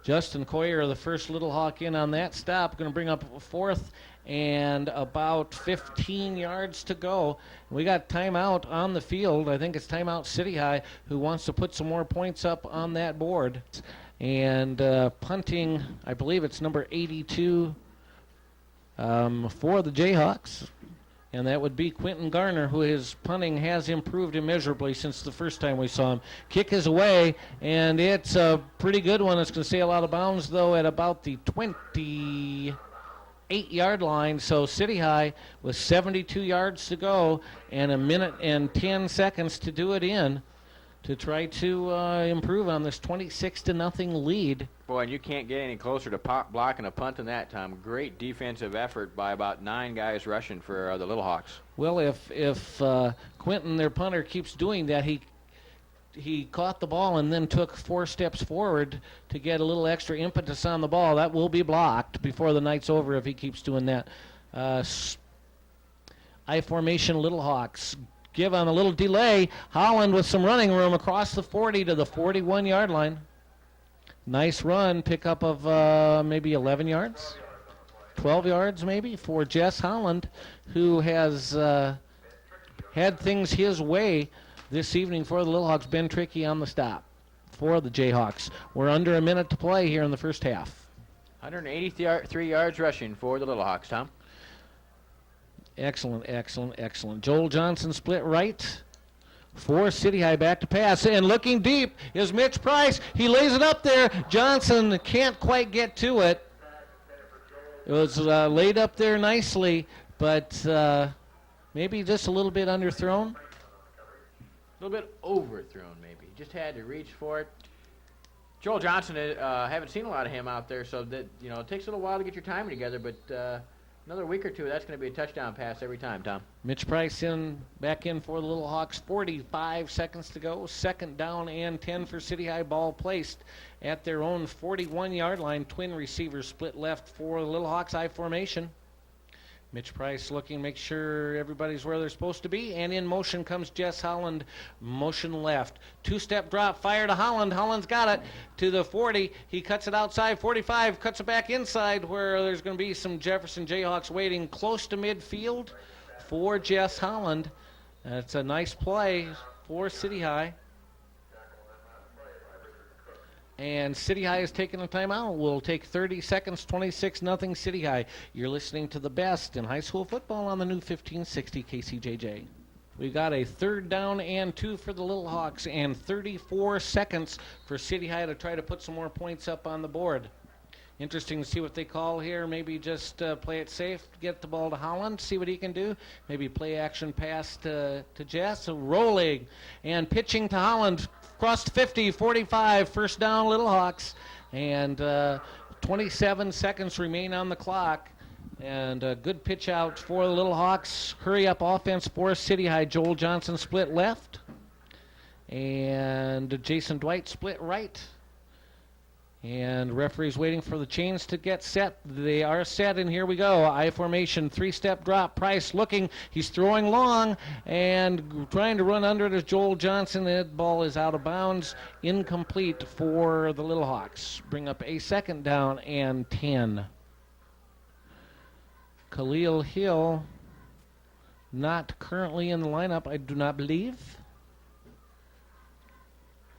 Justin Coyer, the first Little Hawk in on that stop, going to bring up 4th and about 15 yards to go. We got timeout on the field. I think it's timeout City High, who wants to put some more points up on that board. And punting, I believe it's number 82 for the Jayhawks. And that would be Quentin Garner, who his punting has improved immeasurably since the first time we saw him. Kick is away, and it's a pretty good one. It's going to sail out of bounds, though, at about the 28-yard line. So City High with 72 yards to go and a minute and 10 seconds to do it in to try to improve on this 26-0 lead. Boy, and you can't get any closer to pop blocking a punt than that, Tom. Great defensive effort by about 9 guys rushing for the Little Hawks. Well, if Quentin, their punter, keeps doing that, he caught the ball and then took 4 steps forward to get a little extra impetus on the ball. That will be blocked before the night's over if he keeps doing that. I formation Little Hawks. Give on a little delay. Holland with some running room across the 40 to the 41-yard line. Nice run, pickup of maybe 11 yards, 12 yards maybe for Jess Holland, who has had things his way this evening for the Little Hawks. Been tricky on the stop for the Jayhawks. We're under a minute to play here in the first half. 183 yards rushing for the Little Hawks, Tom. Excellent, excellent, excellent. Joel Johnson split right for City High, back to pass. And looking deep is Mitch Price. He lays it up there. Johnson can't quite get to it. It was laid up there nicely, but maybe just a little bit underthrown. A little bit overthrown, maybe. He just had to reach for it. Joel Johnson, haven't seen a lot of him out there, so that it takes a little while to get your timing together, but another week or two, that's going to be a touchdown pass every time, Tom. Mitch Price back in for the Little Hawks. 45 seconds to go. Second down and 10 for City High. Ball placed at their own 41-yard line. Twin receivers split left for the Little Hawks. I formation. Mitch Price looking to make sure everybody's where they're supposed to be. And in motion comes Jess Holland. Motion left. 2-step drop. Fire to Holland. Holland's got it to the 40. He cuts it outside. 45. Cuts it back inside where there's going to be some Jefferson Jayhawks waiting close to midfield for Jess Holland. That's a nice play for City High. And City High is taking a timeout. We'll take 30 seconds, 26-0 City High. You're listening to the best in high school football on the new 1560 KCJJ. We got a 3rd down and 2 for the Little Hawks and 34 seconds for City High to try to put some more points up on the board. Interesting to see what they call here. Maybe just play it safe, get the ball to Holland, see what he can do. Maybe play action pass to Jess. Rolling and pitching to Holland. Across 50, 45, first down Little Hawks. And 27 seconds remain on the clock. And a good pitch out for the Little Hawks. Hurry up offense for City High. Joel Johnson split left. And Jason Dwight split right. And referee's waiting for the chains to get set. They are set, and here we go. I formation, 3-step drop. Price looking. He's throwing long and trying to run under it as Joel Johnson. That ball is out of bounds. Incomplete for the Little Hawks. Bring up a 2nd down and 10. Khalil Hill not currently in the lineup, I do not believe.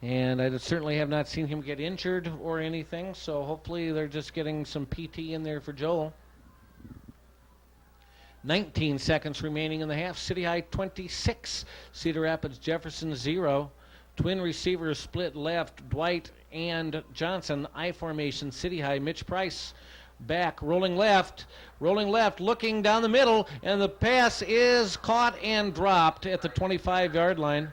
And I certainly have not seen him get injured or anything, so hopefully they're just getting some PT in there for Joel. 19 seconds remaining in the half. City High 26, Cedar Rapids Jefferson 0. Twin receivers split left, Dwight and Johnson. I formation, City High. Mitch Price back, rolling left, looking down the middle, and the pass is caught and dropped at the 25-yard line.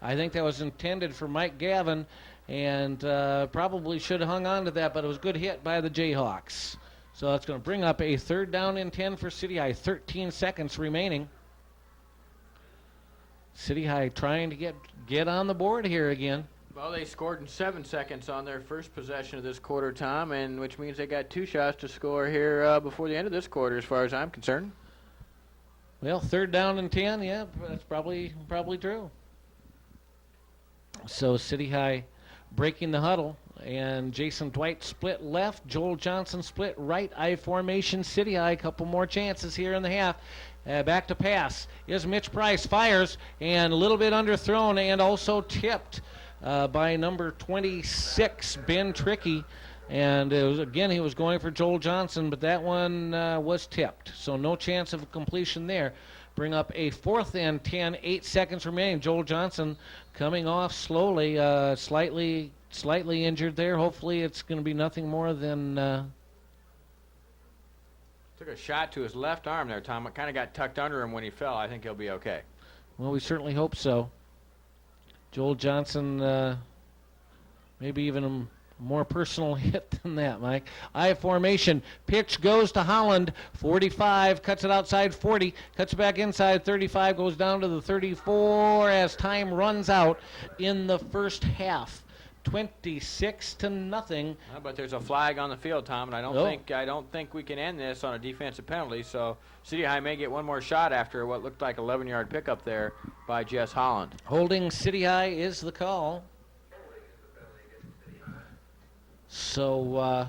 I think that was intended for Mike Gavin, and probably should have hung on to that, but it was a good hit by the Jayhawks. So that's going to bring up a 3rd down and 10 for City High. 13 seconds remaining. City High trying to get on the board here again. Well, they scored in 7 seconds on their first possession of this quarter, Tom, and which means they got 2 shots to score here before the end of this quarter, as far as I'm concerned. Well, 3rd down and 10, yeah, that's probably true. So City High breaking the huddle And Jason Dwight split left. Joel Johnson split right. I formation, City High. A couple more chances here in the half. Back to pass. Is Mitch Price. Fires. And a little bit underthrown and also tipped by number 26, Ben Trickey. And it was, again, he was going for Joel Johnson, but that one was tipped. So no chance of completion there. Bring up a 4th and 10, 8 seconds remaining. Joel Johnson coming off slowly, slightly injured there. Hopefully it's going to be nothing more than... Took a shot to his left arm there, Tom. It kind of got tucked under him when he fell. I think he'll be okay. Well, we certainly hope so. Joel Johnson, maybe even a more personal hit than that, Mike. I formation. Pitch goes to Holland. 45. Cuts it outside 40. Cuts it back inside 35. Goes down to the 34 as time runs out in the first half. 26-0. But there's a flag on the field, Tom, and I don't think we can end this on a defensive penalty. So City High may get one more shot after what looked like 11-yard pickup there by Jess Holland. Holding City High is the call. So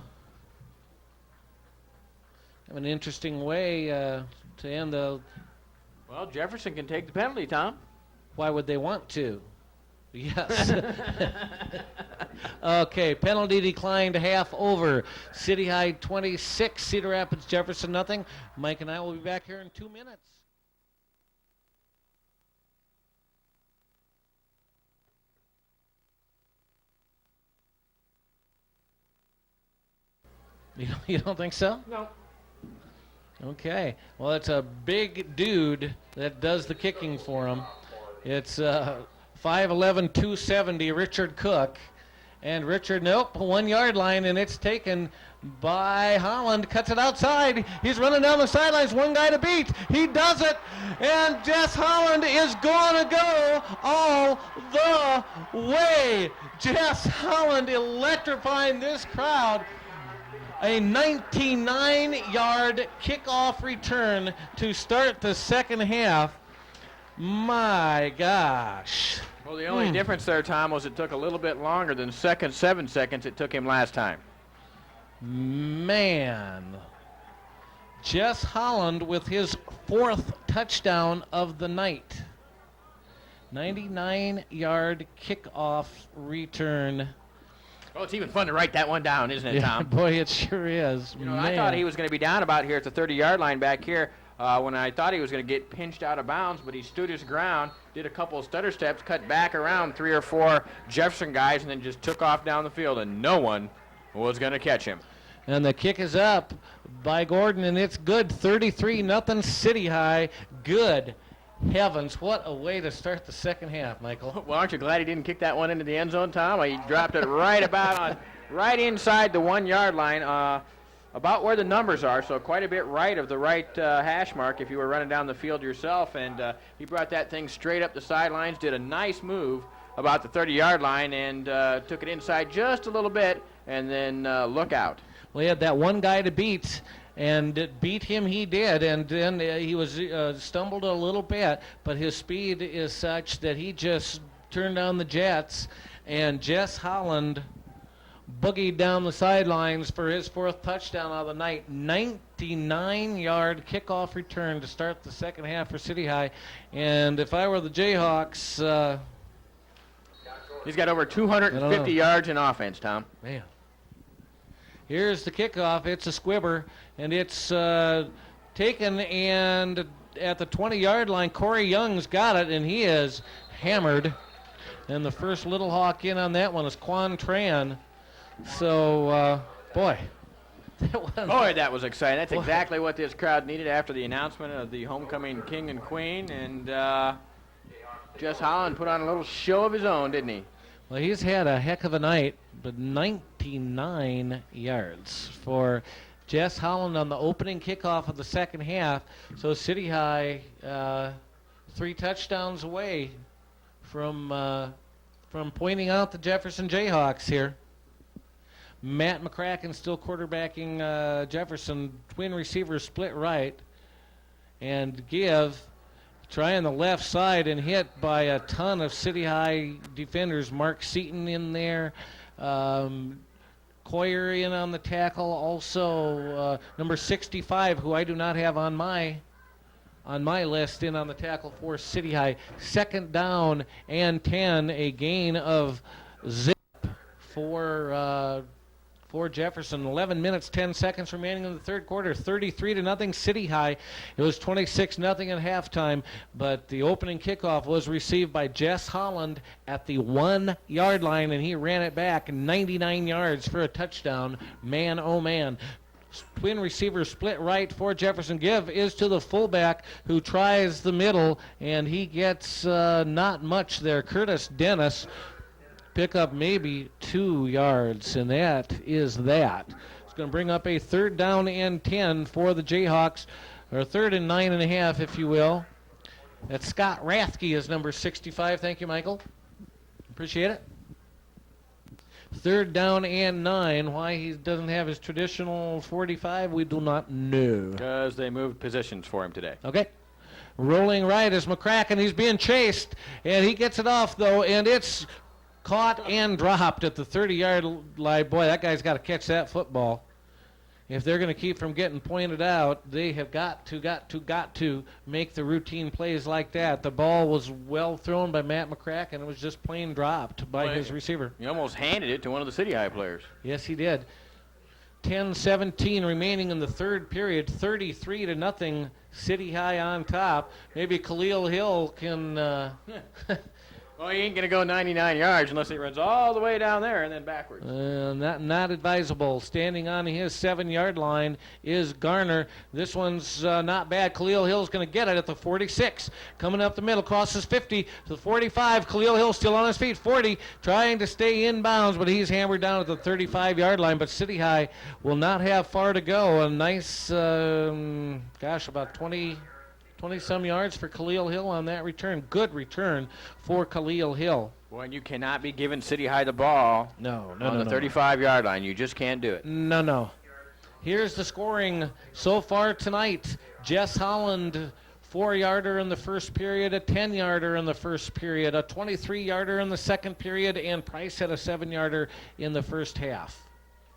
an interesting way to end the... Well, Jefferson can take the penalty, Tom. Why would they want to? Yes. Okay, penalty declined, half over. City High 26, Cedar Rapids Jefferson nothing. Mike and I will be back here in 2 minutes. You don't think so? No. Okay. Well, it's a big dude that does the kicking for him. It's 5'11", 270, Richard Cook. And Richard, 1 yard line, and it's taken by Holland. Cuts it outside. He's running down the sidelines. One guy to beat. He does it. And Jess Holland is going to go all the way. Jess Holland electrifying this crowd. A 99-yard kickoff return to start the second half. My gosh. Well, the only difference there, Tom, was it took a little bit longer than 7 seconds it took him last time. Man. Jess Holland with his 4th touchdown of the night. 99-yard kickoff return. Well, it's even fun to write that one down, isn't it, Tom? Boy, it sure is. You know, I thought he was going to be down about here at the 30-yard line back here when I thought he was going to get pinched out of bounds, but he stood his ground, did a couple of stutter steps, cut back around 3 or 4 Jefferson guys, and then just took off down the field, and no one was going to catch him. And the kick is up by Gordon, and it's good. 33-0 City High. Good heavens, what a way to start the second half, Michael. Well, aren't you glad he didn't kick that one into the end zone, Tom? He dropped it right inside the 1 yard line, about where the numbers are, so quite a bit right of the right hash mark if you were running down the field yourself. And he brought that thing straight up the sidelines, did a nice move about the 30-yard line, and took it inside just a little bit, and then look out. Well, he had that one guy to beat, and beat him he did, and then he was stumbled a little bit, but his speed is such that he just turned down the jets, and Jess Holland boogied down the sidelines for his 4th touchdown of the night. 99-yard kickoff return to start the second half for City High, and if I were the Jayhawks... he's got over 250 yards in offense, Tom. Man. Here's the kickoff. It's a squibber, and it's taken, and at the 20-yard line, Corey Young's got it, and he is hammered. And the first Little Hawk in on that one is Quan Tran. So, boy. That was exciting. That's exactly what this crowd needed after the announcement of the homecoming king and queen. And Jess Holland put on a little show of his own, didn't he? Well, he's had a heck of a night, but 99 yards for Jess Holland on the opening kickoff of the second half. So City High 3 touchdowns away from pointing out the Jefferson Jayhawks here. Matt McCracken still quarterbacking Jefferson. Twin receivers split right. And give... trying the left side and hit by a ton of City High defenders. Mark Seaton in there. Coyer in on the tackle. Also, number 65, who I do not have on my list, in on the tackle for City High. Second down and 10, a gain of zip for Jefferson. 11 minutes, 10 seconds remaining in the third quarter. 33-0 City High. It was 26-0 at halftime, but the opening kickoff was received by Jess Holland at the 1-yard line, and he ran it back 99 yards for a touchdown. Man, oh man. Twin receiver split right for Jefferson. Give is to the fullback, who tries the middle, and he gets not much there. Curtis Dennis pick up maybe 2 yards, and that is that. It's going to bring up a third down and 10 for the Jayhawks, or third and 9.5, if you will. That's Scott Rathke is number 65. Thank you, Michael. Appreciate it. Third down and 9. Why he doesn't have his traditional 45, we do not know. Because they moved positions for him today. Okay. Rolling right is McCracken. He's being chased, and he gets it off, though, and it's caught and dropped at the 30-yard line. Boy, that guy's got to catch that football. If they're going to keep from getting pointed out, they have got to make the routine plays like that. The ball was well thrown by Matt McCracken. It was just plain dropped by his receiver. He almost handed it to one of the City High players. Yes, he did. 10-17 remaining in the third period. 33-0 City High on top. Maybe Khalil Hill can... Well, he ain't going to go 99 yards unless he runs all the way down there and then backwards. Not advisable. Standing on his 7-yard line is Garner. This one's not bad. Khalil Hill's going to get it at the 46. Coming up the middle, crosses 50 to the 45. Khalil Hill still on his feet. 40, trying to stay in bounds, but he's hammered down at the 35-yard line. But City High will not have far to go. A nice, about 20-some yards for Khalil Hill on that return. Good return for Khalil Hill. Boy, and you cannot be giving City High the ball on the 35-yard line. You just can't do it. No. Here's the scoring so far tonight. Jess Holland, 4-yarder in the first period, a 10-yarder in the first period, a 23-yarder in the second period, and Price had a 7-yarder in the first half.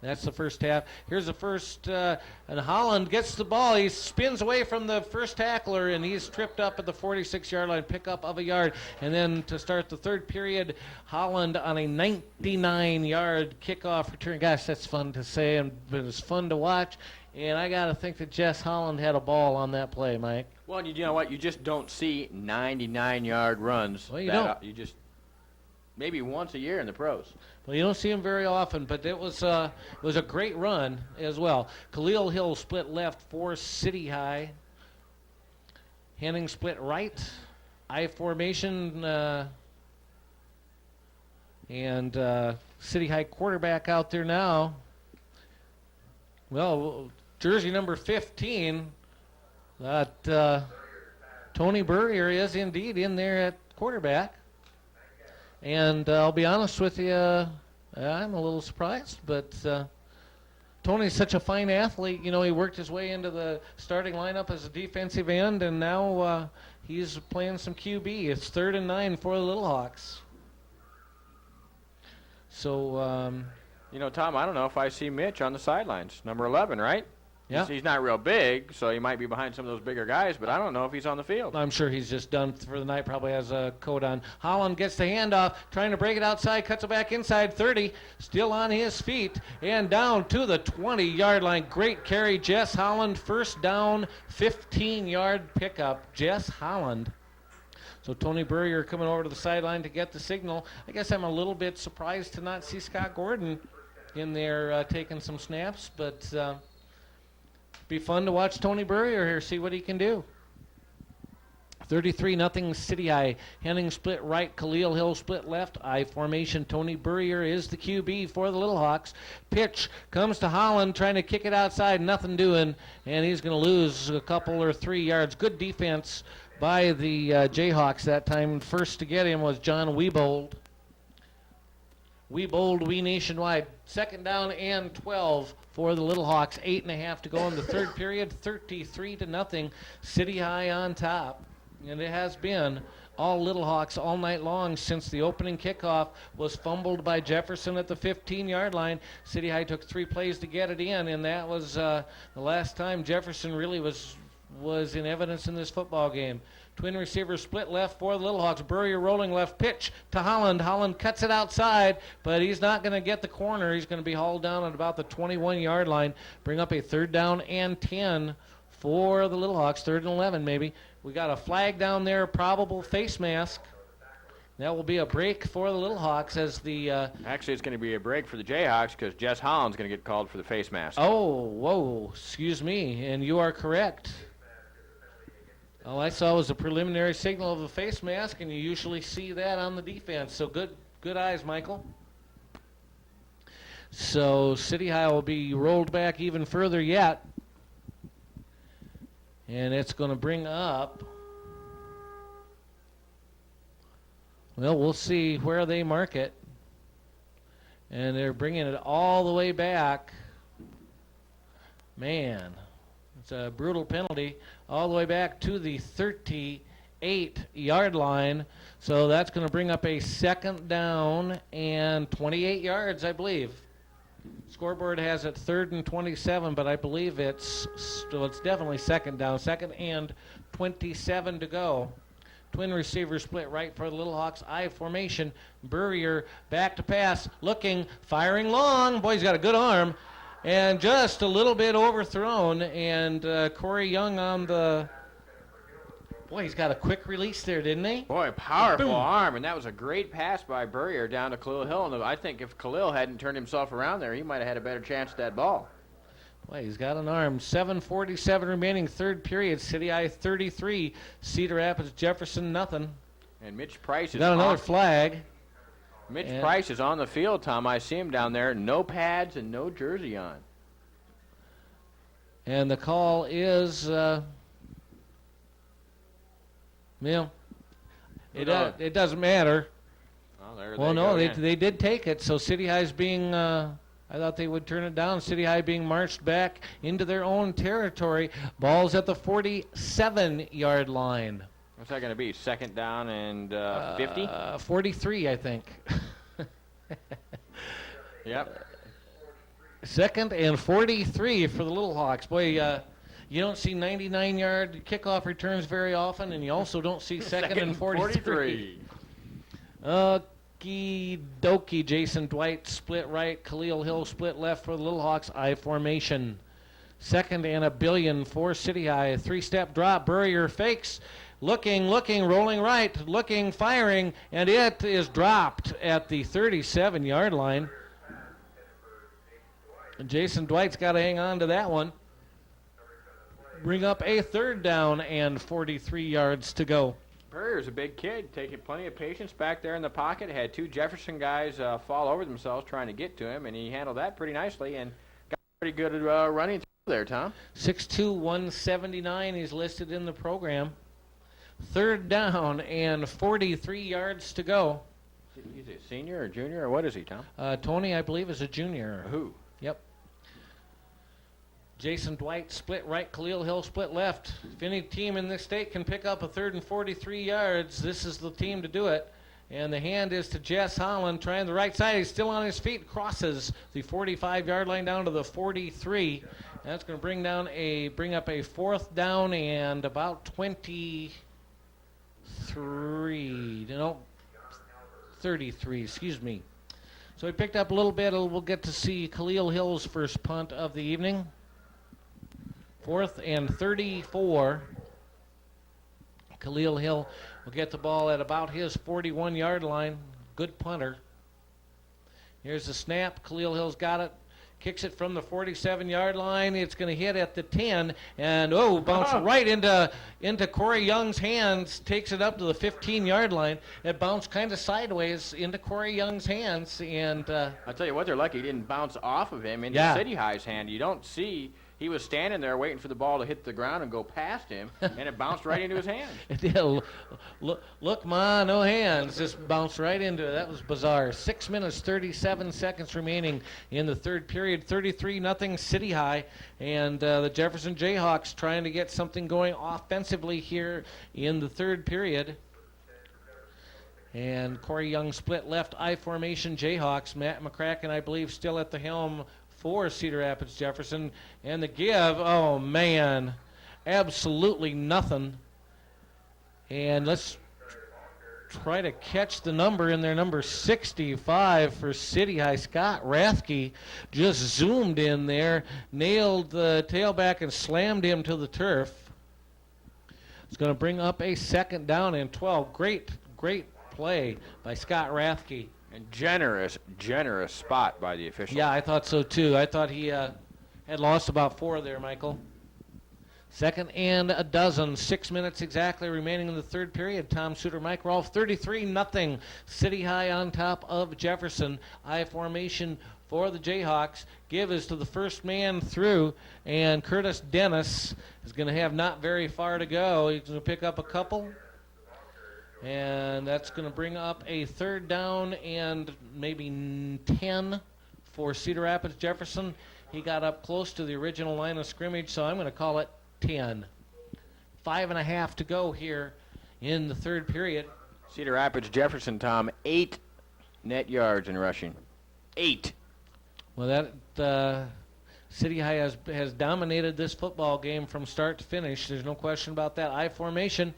That's the first half. Here's the first, and Holland gets the ball. He spins away from the first tackler, and he's tripped up at the 46-yard line, pickup of a yard. And then to start the third period, Holland on a 99-yard kickoff return. Gosh, that's fun to say, but it's fun to watch. And I got to think that Jess Holland had a ball on that play, Mike. Well, you know what? You just don't see 99-yard runs. Well, you don't. You just maybe once a year in the pros. Well, you don't see him very often, but it was a great run as well. Khalil Hill split left for City High. Henning split right. I formation, and City High quarterback out there now. Well, jersey number 15. Tony Burrier is indeed in there at quarterback. And I'll be honest with you, I'm a little surprised, but Tony's such a fine athlete. You know, he worked his way into the starting lineup as a defensive end, and now he's playing some QB. It's 3rd and 9 for the Little Hawks. So, Tom, I don't know if I see Mitch on the sidelines. Number 11, right? Yeah. He's not real big, so he might be behind some of those bigger guys, but I don't know if he's on the field. I'm sure he's just done for the night, probably has a coat on. Holland gets the handoff, trying to break it outside, cuts it back inside, 30, still on his feet, and down to the 20-yard line. Great carry, Jess Holland, first down, 15-yard pickup, Jess Holland. So Tony Burrier coming over to the sideline to get the signal. I guess I'm a little bit surprised to not see Scott Gordon in there taking some snaps, but... be fun to watch Tony Burrier here, see what he can do. 33-0 City High. Henning split right, Khalil Hill split left. I formation, Tony Burrier is the QB for the Little Hawks. Pitch comes to Holland, trying to kick it outside, nothing doing, and he's going to lose a couple or 3 yards. Good defense by the Jayhawks that time. First to get him was John Wiebold. We nationwide. Second down and 12 for the Little Hawks. 8.5 to go in the third period. 33-0. City High on top. And it has been all Little Hawks all night long since the opening kickoff was fumbled by Jefferson at the 15-yard line. City High took 3 plays to get it in, and that was the last time Jefferson really was in evidence in this football game. Twin receiver split left for the Little Hawks. Burrier rolling left pitch to Holland. Holland cuts it outside, but he's not going to get the corner. He's going to be hauled down at about the 21-yard line. Bring up a 3rd down and 10 for the Little Hawks. 3rd and 11 maybe. We got a flag down there, probable face mask. That will be a break for the Little Hawks as the... Actually, it's going to be a break for the Jayhawks because Jess Holland's going to get called for the face mask. Oh, whoa, excuse me, and you are correct. All I saw was a preliminary signal of a face mask, and you usually see that on the defense. So good eyes, Michael. So City High will be rolled back even further yet. And it's going to bring up, well, we'll see where they mark it. And they're bringing it all the way back. Man, it's a brutal penalty. All the way back to the 38-yard line. So that's going to bring up a 2nd down and 28 yards, I believe. Scoreboard has it 3rd and 27, but I believe it's definitely 2nd down. 2nd and 27 to go. Twin receiver split right for the Little Hawks. I formation. Burrier back to pass. Looking, firing long. Boy, he's got a good arm. And just a little bit overthrown. And Corey Young on the... Boy, he's got a quick release there, didn't he? Boy, powerful Boom. arm, and that was a great pass by Burrier down to Khalil Hill. And I think if Khalil hadn't turned himself around there, he might have had a better chance at that ball. Boy, he's got an arm. 7:47 remaining, 3rd period. City High 33, Cedar Rapids, Jefferson nothing. And Mitch Price is Got another flag. Mitch Price is on the field, Tom. I see him down there. No pads and no jersey on. And the call is, it doesn't matter. Well, no, they did take it. So City High's being, I thought they would turn it down. City High being marched back into their own territory. Ball's at the 47-yard line. What's that going to be? 2nd down and 50? 43, I think. Yep. 2nd and 43 for the Little Hawks. Boy, you don't see 99-yard kickoff returns very often, and you also don't see 2nd and 43. Okie dokie. Jason Dwight split right. Khalil Hill split left for the Little Hawks. I formation. 2nd and a billion for City High. 3-step drop. Burrier fakes. Looking, rolling right, looking, firing, and it is dropped at the 37-yard line. And Jason Dwight's got to hang on to that one. Bring up a 3rd down and 43 yards to go. Burrier's a big kid, taking plenty of patience back there in the pocket. Had 2 Jefferson guys fall over themselves trying to get to him, and he handled that pretty nicely and got pretty good running through there, Tom. 6'2", 179, he's listed in the program. 3rd down and 43 yards to go. He's a senior or junior, or what is he, Tom? Tony, I believe, is a junior. Who? Yep. Jason Dwight split right, Khalil Hill split left. If any team in this state can pick up a 3rd and 43 yards, this is the team to do it. And the hand is to Jess Holland, trying the right side. He's still on his feet, crosses the 45-yard line down to the 43. That's going to bring up a 4th down and about 33. 33, excuse me. So he picked up a little bit. We'll get to see Khalil Hill's first punt of the evening. 4th and 34. Khalil Hill will get the ball at about his 41-yard line. Good punter. Here's the snap. Khalil Hill's got it. Kicks it from the 47-yard line. It's going to hit at the 10. And, bounce right into Corey Young's hands. Takes it up to the 15-yard line. It bounced kind of sideways into Corey Young's hands. And I'll tell you what, they're lucky it didn't bounce off of him into City High's hand. You don't see. He was standing there waiting for the ball to hit the ground and go past him, and it bounced right into his hand. Look, ma, no hands. Just bounced right into it. That was bizarre. 6 minutes, 37 seconds remaining in the 3rd period. 33-0 City High, and the Jefferson Jayhawks trying to get something going offensively here in the 3rd period. And Corey Young split left I formation Jayhawks. Matt McCracken, I believe, still at the helm for Cedar Rapids Jefferson. And the give, oh man, absolutely nothing. And let's try to catch the number in there. Number 65 for City High. Scott Rathke just zoomed in there, nailed the tailback and slammed him to the turf. It's going to bring up a second down and 12. Great play by Scott Rathke. And generous spot by the official. Yeah, I thought so too. I thought he had lost about 4 there, Michael. Second and a dozen. 6 minutes exactly remaining in the third period. Tom Suter, Mike Rolfe, 33-0. City High on top of Jefferson. I formation for the Jayhawks. Give is to the first man through, and Curtis Dennis is going to have not very far to go. He's going to pick up a couple, and that's going to bring up a third down and maybe 10 for Cedar Rapids Jefferson. He got up close to the original line of scrimmage, so I'm going to call it 10. 5.5 to go here in the third period. Cedar Rapids Jefferson, Tom, 8 net yards in rushing. 8. Well, that City High has dominated this football game from start to finish. There's no question about that. I formation.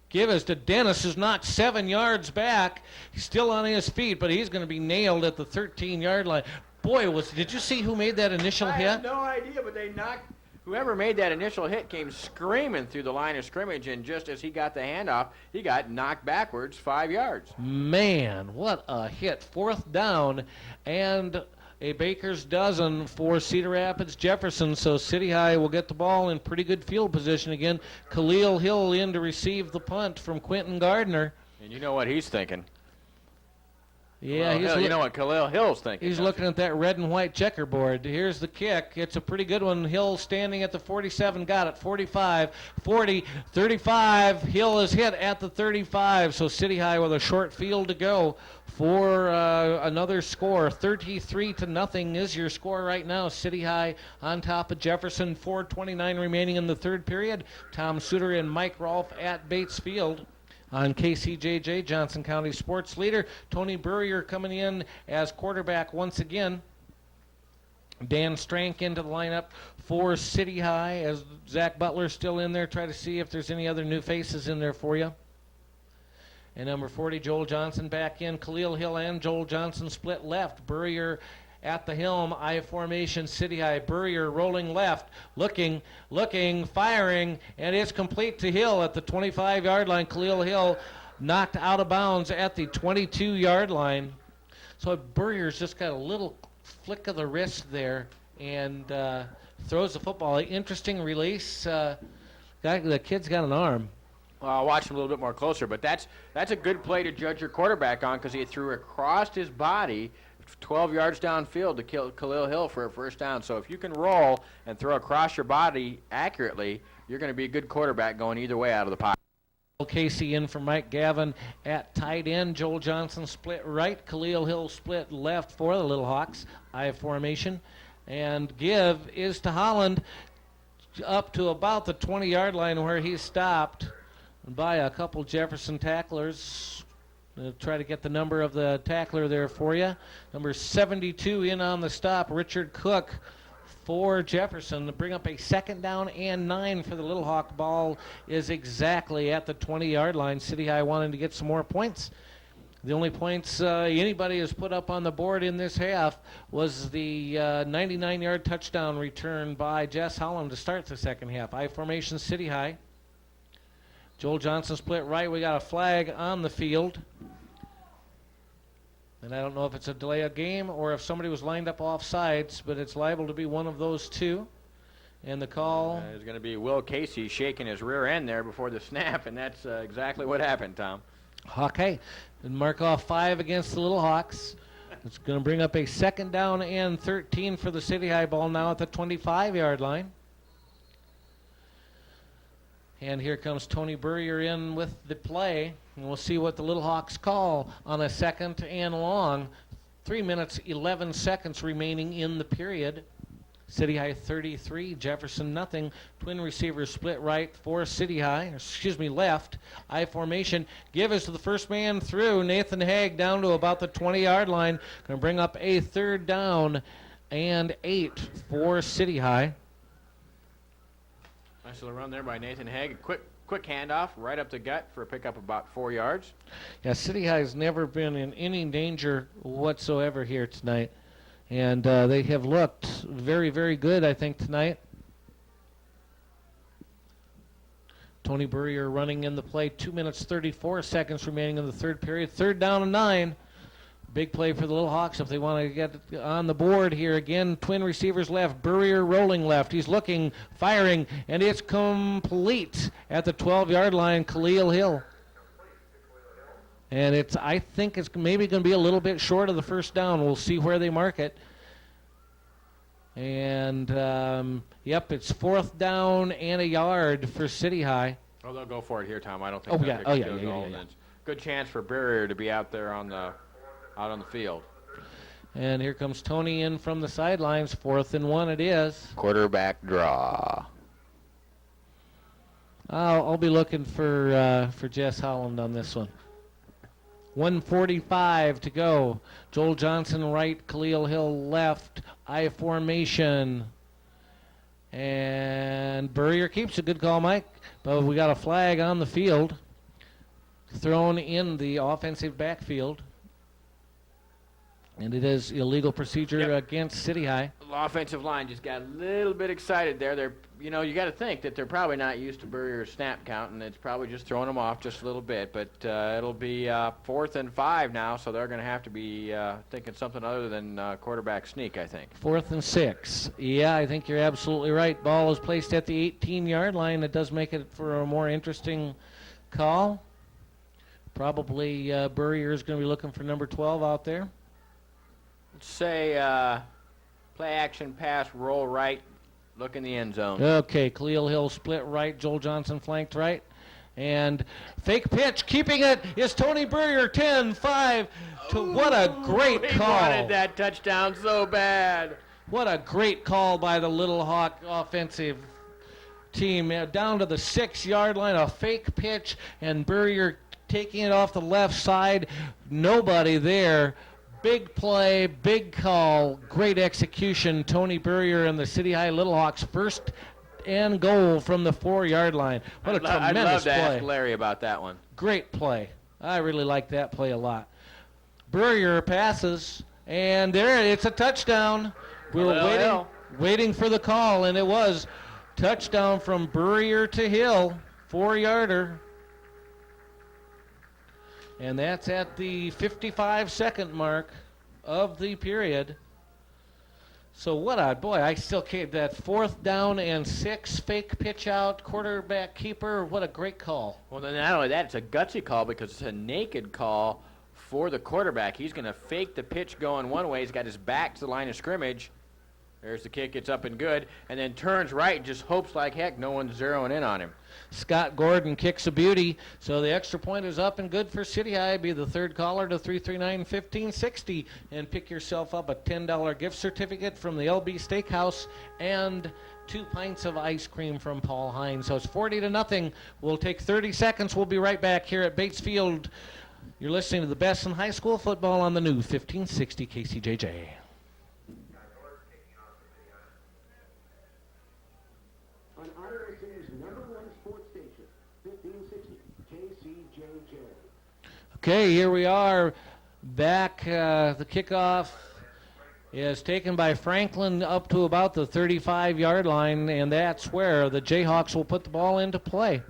Give us to Dennis, who's knocked 7 yards back. He's still on his feet, but he's going to be nailed at the 13-yard line. Boy, did you see who made that initial hit? I had no idea, but they knocked. Whoever made that initial hit came screaming through the line of scrimmage, and just as he got the handoff, he got knocked backwards 5 yards. Man, what a hit. Fourth down and a baker's dozen for Cedar Rapids Jefferson. So City High will get the ball in pretty good field position again. Khalil Hill in to receive the punt from Quentin Gardner. And you know what he's thinking. Yeah, you know what Khalil Hill's thinking. He's looking at that red and white checkerboard. Here's the kick. It's a pretty good one. Hill standing at the 47, got it. 45, 40, 35. Hill is hit at the 35. So City High with a short field to go for another score. 33-0 is your score right now. City High on top of Jefferson. 4:29 remaining in the third period. Tom Suter and Mike Rolfe at Bates Field. On KCJJ, Johnson County Sports Leader, Tony Burrier coming in as quarterback once again. Dan Strank into the lineup for City High as Zach Butler still in there. Try to see if there's any other new faces in there for you. And number 40, Joel Johnson back in. Khalil Hill and Joel Johnson split left. Burrier at the helm, I formation, City High. Burrier rolling left, looking, firing, and it's complete to Hill at the 25-yard line. Khalil Hill knocked out of bounds at the 22-yard line. So Burrier's just got a little flick of the wrist there and throws the football. Interesting release. The kid's got an arm. Well, I'll watch him a little bit more closer, but that's a good play to judge your quarterback on because he threw across his body 12 yards downfield to kill Khalil Hill for a first down. So if you can roll and throw across your body accurately, you're going to be a good quarterback going either way out of the pocket. Casey in for Mike Gavin at tight end. Joel Johnson split right. Khalil Hill split left for the Little Hawks. I formation. And give is to Holland up to about the 20-yard line where he stopped by a couple Jefferson tacklers. Try to get the number of the tackler there for you. Number 72 in on the stop, Richard Cook for Jefferson to bring up a second down and 9 for the Little Hawk. Ball is exactly at the 20-yard line. City High wanting to get some more points. The only points anybody has put up on the board in this half was the 99-yard touchdown return by Jess Holland to start the second half. I formation, City High. Joel Johnson split right. We got a flag on the field. And I don't know if it's a delay of game or if somebody was lined up off sides, but it's liable to be one of those two. And the call is going to be Will Casey shaking his rear end there before the snap, and that's exactly what happened, Tom. Okay. And mark off 5 against the Little Hawks. It's going to bring up a second down and 13 for the City High. Ball now at the 25-yard line. And here comes Tony Burrier in with the play. And we'll see what the Little Hawks call on a second and long. 3 minutes, 11 seconds remaining in the period. City High 33, Jefferson nothing. Twin receivers split right for City High, left. I formation. Give us to the first man through. Nathan Haig down to about the 20-yard line. Going to bring up a 3rd down and 8 for City High. Nice little run there by Nathan Haig. Quick handoff right up the gut for a pickup about 4 yards. Yeah, City High has never been in any danger whatsoever here tonight. And they have looked very, very good, I think, tonight. Tony Burrier running in the play. 2 minutes, 34 seconds remaining in the 3rd period. 3rd down and 9. Big play for the Little Hawks if they want to get on the board here. Again, twin receivers left. Burrier rolling left. He's looking, firing, and it's complete at the 12-yard line. Khalil Hill. And I think it's maybe going to be a little bit short of the 1st down. We'll see where they mark it. And, it's 4th down and a yard for City High. Oh, they'll go for it here, Tom. I don't think they'll pick a field goal. Good chance for Burrier to be out there out on the field. And here comes Tony in from the sidelines. 4th and 1 it is. Quarterback draw. I'll be looking for Jess Holland on this one. 1:45 to go. Joel Johnson right, Khalil Hill left. I formation. And Burrier keeps a good call, Mike. But we got a flag on the field. Thrown in the offensive backfield. And it is illegal procedure against City High. The offensive line just got a little bit excited there. You got to think that they're probably not used to Burrier's snap count, and it's probably just throwing them off just a little bit. But it'll be 4th and 5 now, so they're going to have to be thinking something other than quarterback sneak, I think. 4th and 6. Yeah, I think you're absolutely right. Ball is placed at the 18-yard line. That does make it for a more interesting call. Probably Burrier is going to be looking for number 12 out there. Let's say play action pass, roll right, look in the end zone. Okay, Khalil Hill split right, Joel Johnson flanked right. And fake pitch, keeping it is Tony Burrier, 10-5. What a great call. He wanted that touchdown so bad. What a great call by the Little Hawk offensive team. Down to the 6-yard line, a fake pitch, and Burrier taking it off the left side. Nobody there. Big play, big call, great execution. Tony Burrier and the City High Little Hawks, 1st and goal from the 4-yard line. What a tremendous play. I'd love to ask Larry about that one. Great play. I really like that play a lot. Burrier passes, and there, it's a touchdown. We were waiting for the call, and it was touchdown from Burrier to Hill, 4-yarder. And that's at the 55-second mark of the period. So I still can't, that 4th down and 6, fake pitch out, quarterback keeper, what a great call. Well, then not only that, it's a gutsy call because it's a naked call for the quarterback. He's going to fake the pitch going one way. He's got his back to the line of scrimmage. There's the kick, it's up and good, and then turns right and just hopes like heck no one's zeroing in on him. Scott Gordon kicks a beauty, so the extra point is up and good for City High. Be the 3rd caller to 339-1560 and pick yourself up a $10 gift certificate from the LB Steakhouse and 2 pints of ice cream from Paul Hines. So it's 40-0. We'll take 30 seconds. We'll be right back here at Bates Field. You're listening to the best in high school football on the new 1560 KCJJ. Okay, here we are back. The kickoff is taken by Franklin up to about the 35-yard line, and that's where the Jayhawks will put the ball into play.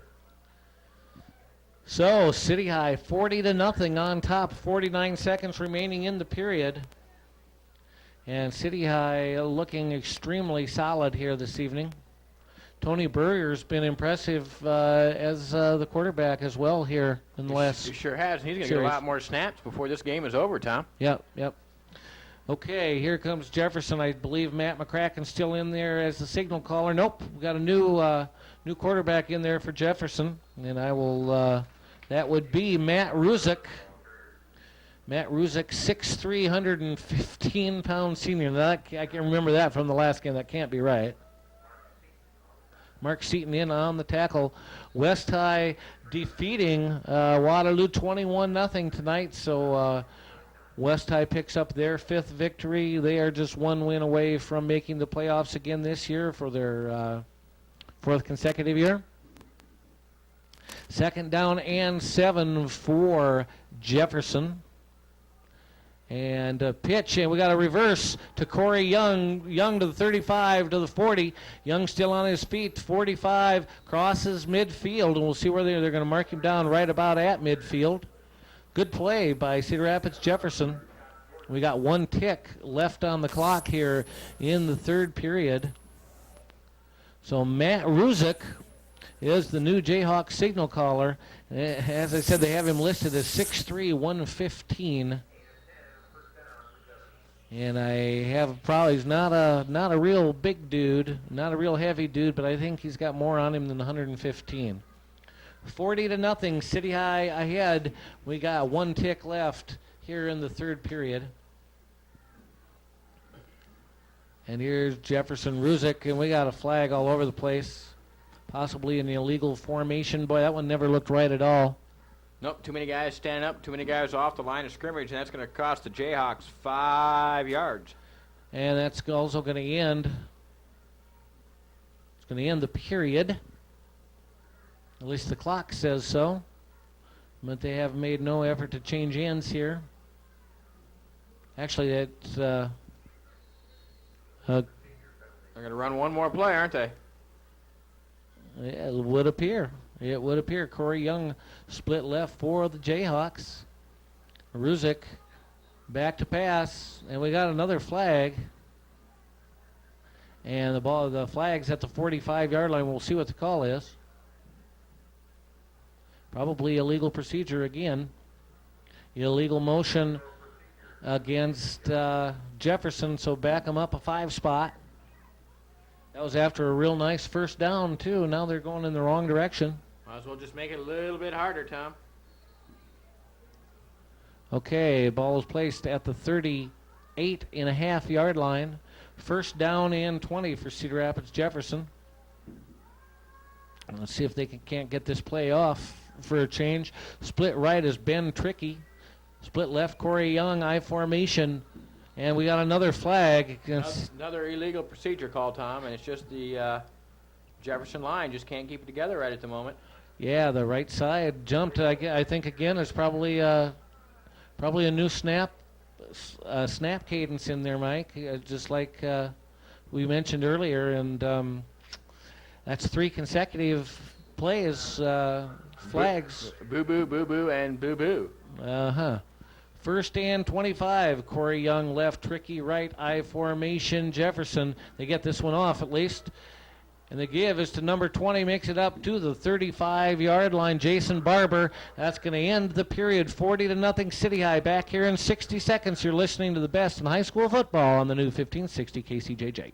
So City High 40-0 on top, 49 seconds remaining in the period. And City High looking extremely solid here this evening. Tony Burrier's been impressive as the quarterback as well here in the last He sure has. He's going to get a lot more snaps before this game is over, Tom. Yep. Okay, here comes Jefferson. I believe Matt McCracken's still in there as the signal caller. Nope, we got a new quarterback in there for Jefferson, and I will. That would be Matt Ruzick. Matt Ruzick, 6'3", 115-pound senior. Now I can remember that from the last game. That can't be right. Mark Seaton in on the tackle. West High defeating Waterloo 21-0 tonight. So West High picks up their 5th victory. They are just one win away from making the playoffs again this year for their 4th consecutive year. 2nd down and 7 for Jefferson. And a pitch, and we got a reverse to Corey Young. Young to the 35, to the 40. Young still on his feet, 45, crosses midfield, and we'll see where they're going to mark him down right about at midfield. Good play by Cedar Rapids Jefferson. We got 1 tick left on the clock here in the 3rd period. So Matt Ruzick is the new Jayhawk signal caller. As I said, they have him listed as 6'3", 115. And I have probably, he's not a real big dude, not a real heavy dude, but I think he's got more on him than 115. 40-0, City High ahead. We got 1 tick left here in the 3rd period. And here's Jefferson Ruzick, and we got a flag all over the place. Possibly an illegal formation. Boy, that one never looked right at all. Nope, too many guys standing up, too many guys off the line of scrimmage, and that's going to cost the Jayhawks 5 yards. And that's also going to end. It's going to end the period. At least the clock says so. But they have made no effort to change ends here. Actually, it's they're going to run one more play, aren't they? Yeah, it would appear. It would appear. Corey Young split left for the Jayhawks. Ruzick back to pass, and we got another flag. And the flag's at the 45-yard line. We'll see what the call is. Probably illegal procedure again. Illegal motion against Jefferson, so back them up a 5 spot. That was after a real nice first down, too. Now they're going in the wrong direction. Might as well just make it a little bit harder, Tom. Okay, ball is placed at the 38.5-yard line. First down and 20 for Cedar Rapids Jefferson. Let's see if they can't get this play off for a change. Split right is Ben Tricky. Split left, Corey Young, I formation. And we got another flag. Another illegal procedure call, Tom, and it's just the Jefferson line just can't keep it together right at the moment. Yeah, the right side jumped. I think again it's probably a new snap cadence in there, Mike. Just like we mentioned earlier, and that's 3 consecutive plays, flags. Boo boo, boo boo, and boo boo. First and 25. Corey Young left, Tricky right, I formation. Jefferson. They get this one off at least. And the give is to number 20, makes it up to the 35-yard line. Jason Barber. That's going to end the period. 40-0 City High. Back here in 60 seconds. You're listening to the best in high school football on the new 1560 KCJJ.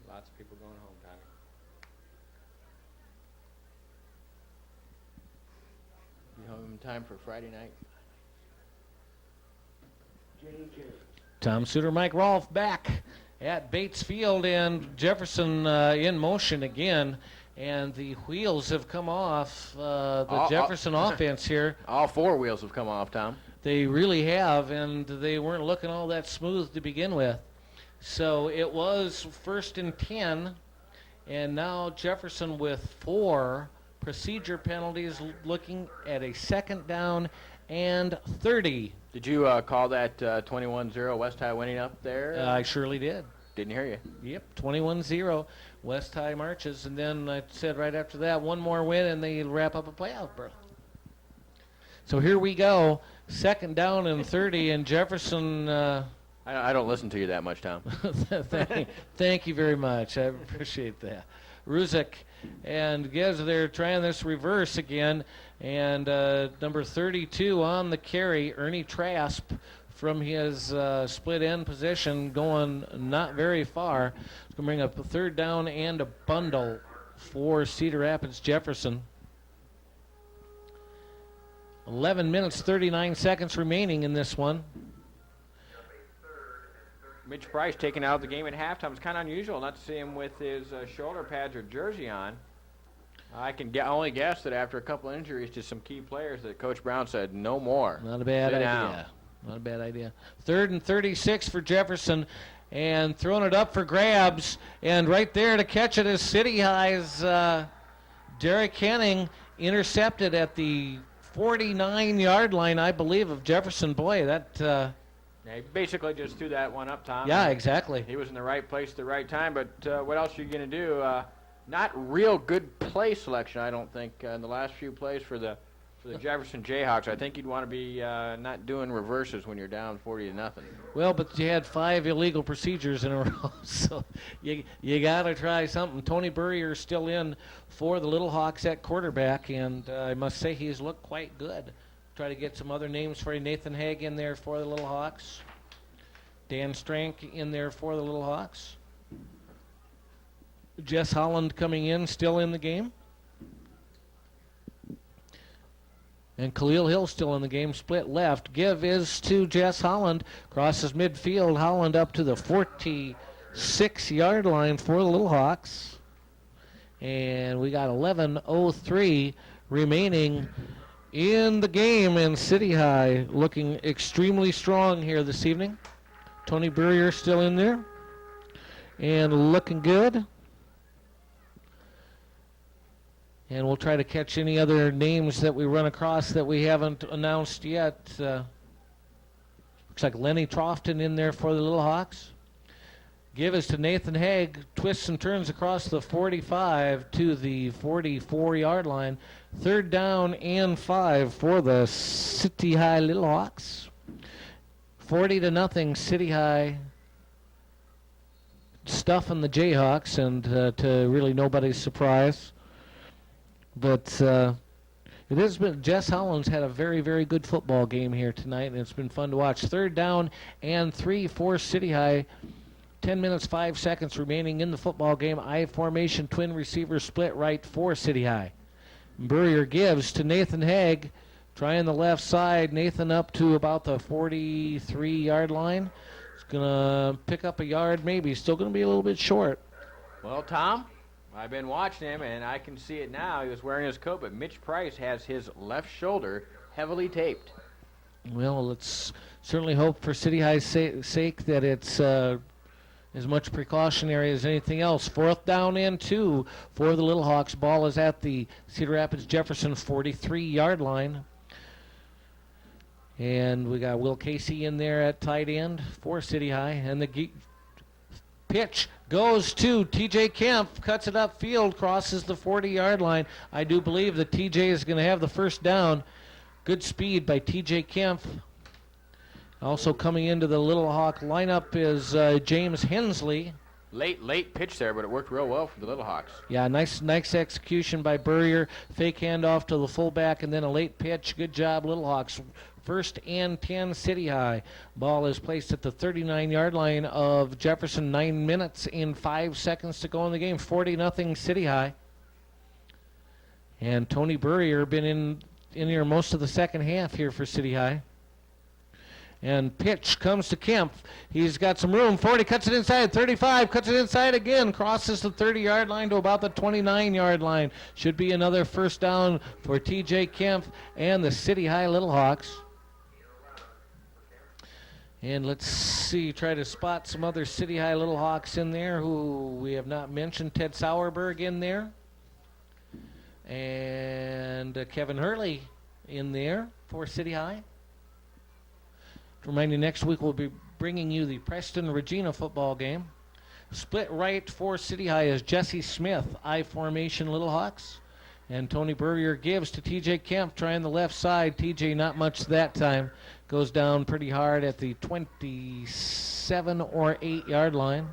Lots of people going home, Tommy. You home in time for Friday night? Tom Suter, Mike Rolfe back at Bates Field, and Jefferson in motion again. And the wheels have come off the Jefferson offense here. All 4 wheels have come off, Tom. They really have, and they weren't looking all that smooth to begin with. So it was 1st and 10, and now Jefferson with 4 procedure penalties, looking at a 2nd down and 30. Did you call that 21-0 West High winning up there? I surely did. Didn't hear you. Yep, 21-0 West High marches, and then I said right after that, 1 more win, and they wrap up a playoff berth. So here we go, 2nd down and 30, and Jefferson. I don't listen to you that much, Tom. Thank you very much. I appreciate that. Ruzick and Gibbs, they're trying this reverse again. And number 32 on the carry, Ernie Trasp, from his split end position, going not very far. It's going to bring up a 3rd down and a bundle for Cedar Rapids Jefferson. 11 minutes, 39 seconds remaining in this one. Mitch Price taken out of the game at halftime. It's kind of unusual not to see him with his shoulder pads or jersey on. I can only guess that after a couple injuries to some key players that Coach Brown said no more. Not a bad Sit idea. down. Not a bad idea. 3rd and 36 for Jefferson, and throwing it up for grabs. And right there to catch it is City High's Derek Henning, intercepted at the 49-yard line, I believe, of Jefferson. Boy, that... Yeah, he basically just threw that one up, Tom. yeah, exactly. He was in the right place at the right time, but what else are you going to do? Not real good play selection, I don't think, in the last few plays for the Jefferson Jayhawks. I think you'd want to be not doing reverses when you're down 40-0. Well, but you had 5 illegal procedures in a row, so you got to try something. Tony Burrier's still in for the Little Hawks at quarterback, and I must say he's looked quite good. Try to get some other names for you. Nathan Haig in there for the Little Hawks. Dan Strank in there for the Little Hawks. Jess Holland coming in, still in the game. And Khalil Hill still in the game, split left. Give is to Jess Holland. Crosses midfield. Holland up to the 46-yard line for the Little Hawks. And we got 11:03 remaining in the game. And City High looking extremely strong here this evening. Tony Burrier still in there. And looking good. And we'll try to catch any other names that we run across that we haven't announced yet. Looks like Lenny Trofton in there for the Little Hawks. Give us to Nathan Haig. Twists and turns across the 45 to the 44-yard line. 3rd down and 5 for the City High Little Hawks. 40-0 City High stuffing the Jayhawks, and to really nobody's surprise. But it has been, Jess Holland's had a very, very good football game here tonight, and it's been fun to watch. 3rd down and 3 for City High. 10 minutes, 5 seconds remaining in the football game. I formation, twin receiver split right for City High. Burrier gives to Nathan Haig. Trying the left side. Nathan up to about the 43-yard line. He's going to pick up a yard maybe. Still going to be a little bit short. Well, Tom, I've been watching him, and I can see it now. He was wearing his coat, but Mitch Price has his left shoulder heavily taped. Well, let's certainly hope for City High's sake that it's as much precautionary as anything else. 4th down and 2 for the Little Hawks. Ball is at the Cedar Rapids Jefferson 43-yard line. And we got Will Casey in there at tight end for City High. And the pitch goes to TJ Kemp, cuts it upfield, crosses the 40-yard line. I do believe that TJ is going to have the first down. Good speed by TJ Kemp. Also coming into the Little Hawk lineup is James Hensley. Late pitch there, but it worked real well for the Little Hawks. Yeah, nice execution by Burrier. Fake handoff to the fullback, and then a late pitch. Good job, Little Hawks. 1st and 10, City High. Ball is placed at the 39-yard line of Jefferson. 9 minutes and 5 seconds to go in the game. 40-0 City High. And Tony Burrier been in here most of the second half here for City High. And pitch comes to Kemp. He's got some room. 40, cuts it inside. 35, cuts it inside again. Crosses the 30-yard line to about the 29-yard line. Should be another first down for TJ Kemp and the City High Little Hawks. And let's see, try to spot some other City High Little Hawks in there who we have not mentioned. Ted Sauerberg in there. And Kevin Hurley in there for City High. Remind you, next week we'll be bringing you the Preston-Regina football game. Split right for City High is Jesse Smith, I formation Little Hawks. And Tony Burrier gives to TJ Kemp, trying the left side. TJ not much that time. Goes down pretty hard at the 27 or 8-yard line.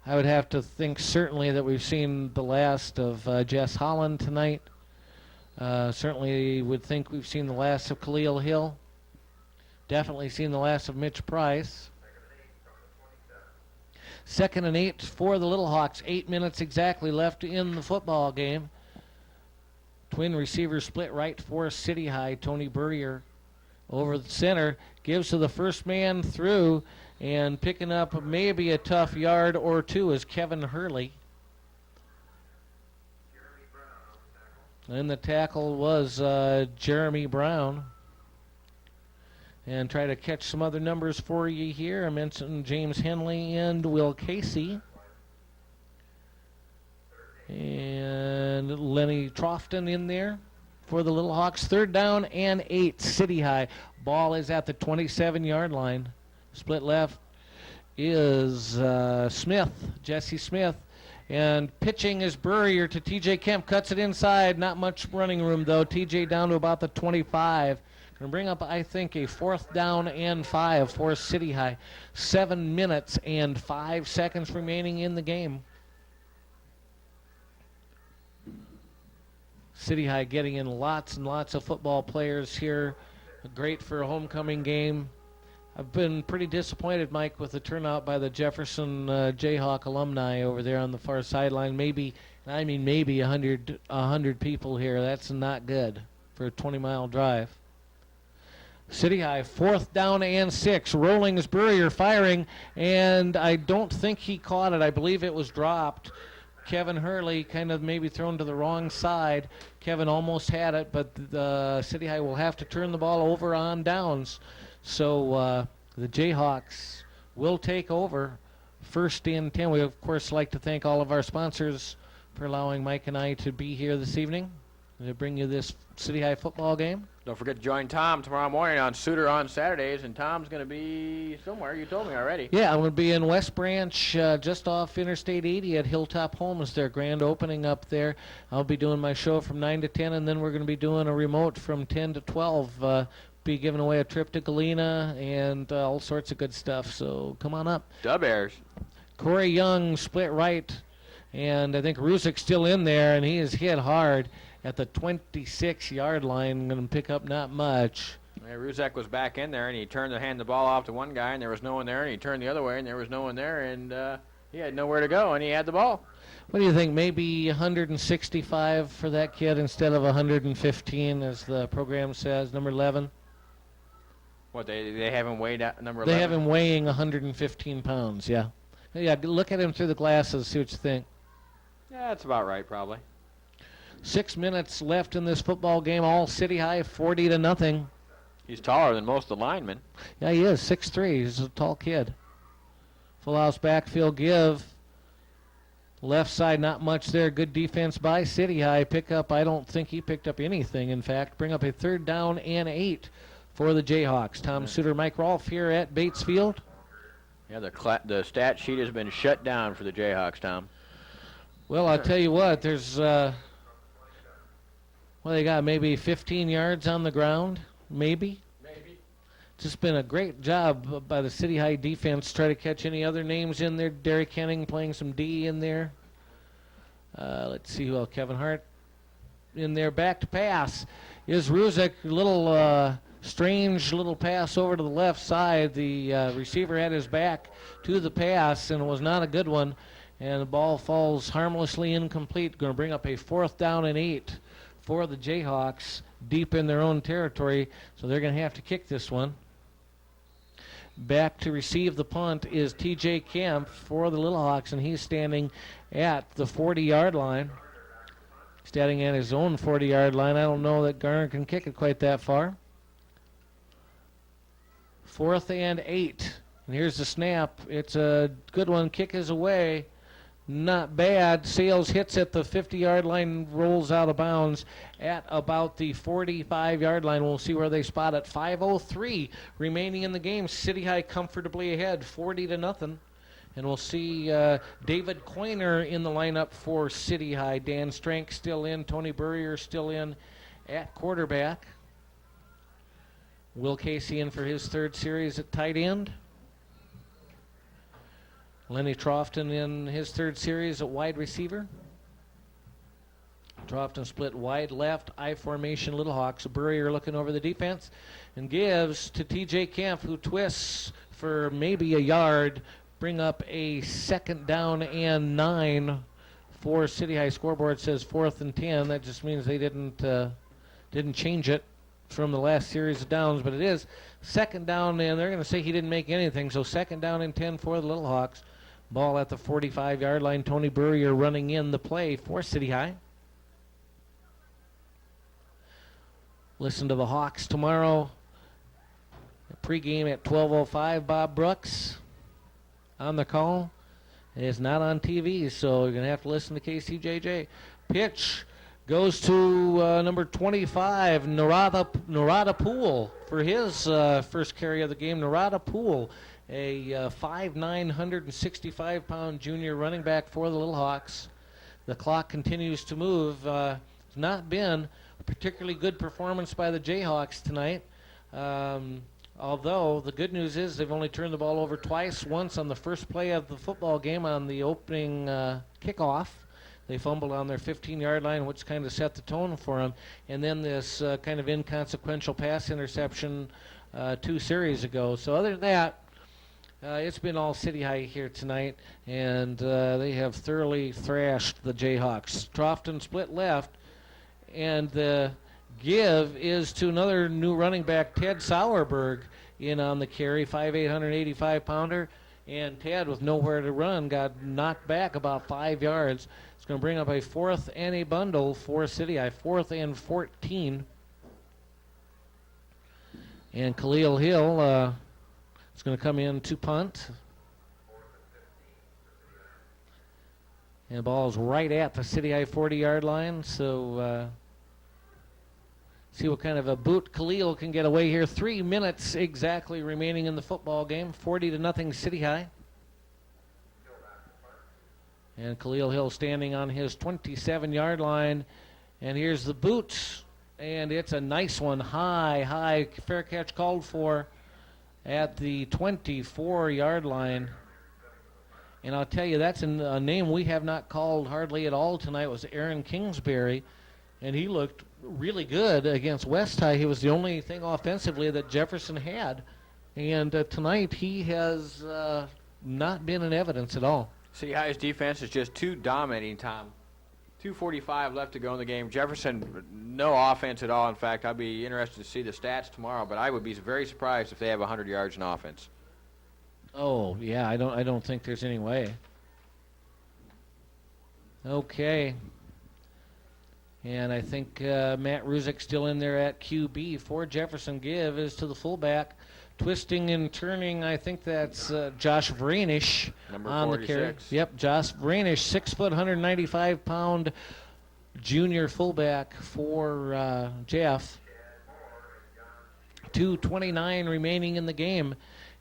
I would have to think certainly that we've seen the last of Jess Holland tonight. Certainly would think we've seen the last of Khalil Hill. Definitely seen the last of Mitch Price. 2nd and 8 for the Little Hawks. 8 minutes exactly left in the football game. Twin receivers split right for City High. Tony Burrier over the center. Gives to the first man through. And picking up maybe a tough yard or two is Kevin Hurley. And the tackle was Jeremy Brown. And try to catch some other numbers for you here. I mentioned James Henley and Will Casey. And Lenny Trofton in there for the Little Hawks. 3rd down and 8, City High. Ball is at the 27-yard line. Split left is Smith, Jesse Smith. And pitching is Burrier to TJ Kemp. Cuts it inside. Not much running room, though. TJ down to about the 25. Going to bring up, I think, a 4th down and 5 for City High. 7 minutes and 5 seconds remaining in the game. City High getting in lots and lots of football players here. Great for a homecoming game. I've been pretty disappointed, Mike, with the turnout by the Jefferson Jayhawk alumni over there on the far sideline. Maybe 100 people here. That's not good for a 20-mile drive. City High, 4th down and 6. Rolling is Burrier, firing, and I don't think he caught it. I believe it was dropped. Kevin Hurley kind of maybe thrown to the wrong side. Kevin almost had it, but the City High will have to turn the ball over on downs. So the Jayhawks will take over. 1st and 10. We, of course, like to thank all of our sponsors for allowing Mike and I to be here this evening to bring you this City High football game. Don't forget to join Tom tomorrow morning on Suitor on Saturdays, and Tom's going to be somewhere. You told me already. Yeah, I'm going to be in West Branch, just off Interstate 80 at Hilltop Homes. Their grand opening up there. I'll be doing my show from 9 to 10, and then we're going to be doing a remote from 10 to 12. Be giving away a trip to Galena and all sorts of good stuff. So come on up. Dub Airs. Corey Young split right, and I think Ruzik's still in there, and he is hit hard at the 26-yard line. Going to pick up not much. Yeah, Ruzek was back in there, and he turned to hand the ball off to one guy, and there was no one there, and he turned the other way, and there was no one there, and he had nowhere to go, and he had the ball. What do you think? Maybe 165 for that kid instead of 115, as the program says, number 11? What, they have him weighed at number 11? They have him weighing 115 pounds, yeah. Yeah, look at him through the glasses, see what you think. Yeah, that's about right, probably. 6 minutes left in this football game. All City High, 40-0. He's taller than most of the linemen. Yeah, he is, 6'3". He's a tall kid. Full house backfield give. Left side, not much there. Good defense by City High. Pick up, I don't think he picked up anything, in fact. Bring up a 3rd down and 8 for the Jayhawks. Tom Suter, Mike Rolfe here at Bates Field. Yeah, the stat sheet has been shut down for the Jayhawks, Tom. Well, I'll tell you what, there's, well, they got maybe 15 yards on the ground, maybe. Just been a great job by the City High defense. Try to catch any other names in there. Derek Henning playing some D in there. Let's see who else. Kevin Hart in there. Back to pass is Ruzek. Little strange little pass over to the left side. The receiver had his back to the pass, and it was not a good one. And the ball falls harmlessly incomplete. Going to bring up a 4th down and 8 for the Jayhawks deep in their own territory. So they're going to have to kick this one. Back to receive the punt is TJ Kemp for the Little Hawks, and he's standing at the 40-yard line. Standing at his own 40-yard line. I don't know that Garner can kick it quite that far. 4th and 8. And here's the snap. It's a good one. Kick is away. Not bad. Sales hits at the 50-yard line, rolls out of bounds at about the 45-yard line. We'll see where they spot it. 5:03 remaining in the game. City High comfortably ahead, 40-0. And we'll see David Coiner in the lineup for City High. Dan Strank still in. Tony Burrier still in at quarterback. Will Casey in for his 3rd series at tight end. Lenny Trofton in his 3rd series at wide receiver. Trofton split wide left, I formation, Little Hawks. Burrier looking over the defense and gives to TJ Kemp, who twists for maybe a yard, bring up a 2nd down and 9 for City High. Scoreboard says 4th and 10. That just means they didn't change it from the last series of downs, but it is 2nd down, and they're going to say he didn't make anything. So 2nd down and 10 for the Little Hawks. Ball at the 45-yard line. Tony Burrier running in the play for City High. Listen to the Hawks tomorrow. Pregame at 12:05. Bob Brooks on the call. It's not on TV, so you're going to have to listen to KCJJ. Pitch goes to number 25, Narada Poole, for his first carry of the game. Narada Poole, a 5'9", 165-pound junior running back for the Little Hawks. The clock continues to move. It's not been a particularly good performance by the Jayhawks tonight. Although the good news is they've only turned the ball over twice, once on the first play of the football game on the opening kickoff. They fumbled on their 15-yard line, which kind of set the tone for them. And then this kind of inconsequential pass interception 2 series ago. So other than that, it's been all City High here tonight, and they have thoroughly thrashed the Jayhawks. Trofton split left, and the give is to another new running back, Ted Sauerberg, in on the carry, 5'8", 185-pounder. And Ted, with nowhere to run, got knocked back about 5 yards. It's going to bring up a 4th and a bundle for City High, 4th and 14. And Khalil Hill is going to come in to punt. And the ball's right at the City High 40-yard line, so see what kind of a boot Khalil can get away here. 3 minutes exactly remaining in the football game. 40-0 City High. And Khalil Hill standing on his 27-yard line. And here's the boot. And it's a nice one. High. Fair catch called for at the 24-yard line. And I'll tell you, that's a name we have not called hardly at all tonight, was Aaron Kingsbury. And he looked really good against West High. He was the only thing offensively that Jefferson had. And tonight he has not been in evidence at all. City High's defense is just too dominating, Tom. 2:45 left to go in the game. Jefferson, no offense at all. In fact, I'd be interested to see the stats tomorrow, but I would be very surprised if they have 100 yards in offense. Oh, yeah, I don't think there's any way. Okay. And I think Matt Ruzick still in there at QB for Jefferson. Give is to the fullback. Twisting and turning, I think that's Josh Vranish on 46. the carry. Yep, Josh Vranish, 6 foot, 195-pound junior fullback for Jeff. 2:29 remaining in the game,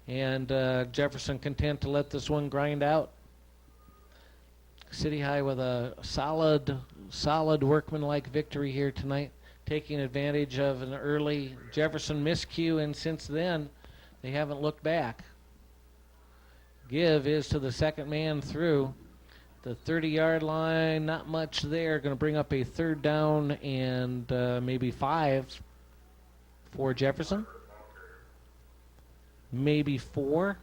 and Jefferson content to let this one grind out. City High with a solid workmanlike victory here tonight, taking advantage of an early Jefferson miscue, and since then they haven't looked back. Give is to the second man through the 30-yard line. Not much there. Going to bring up a 3rd down and maybe 5 for Jefferson. Maybe 4.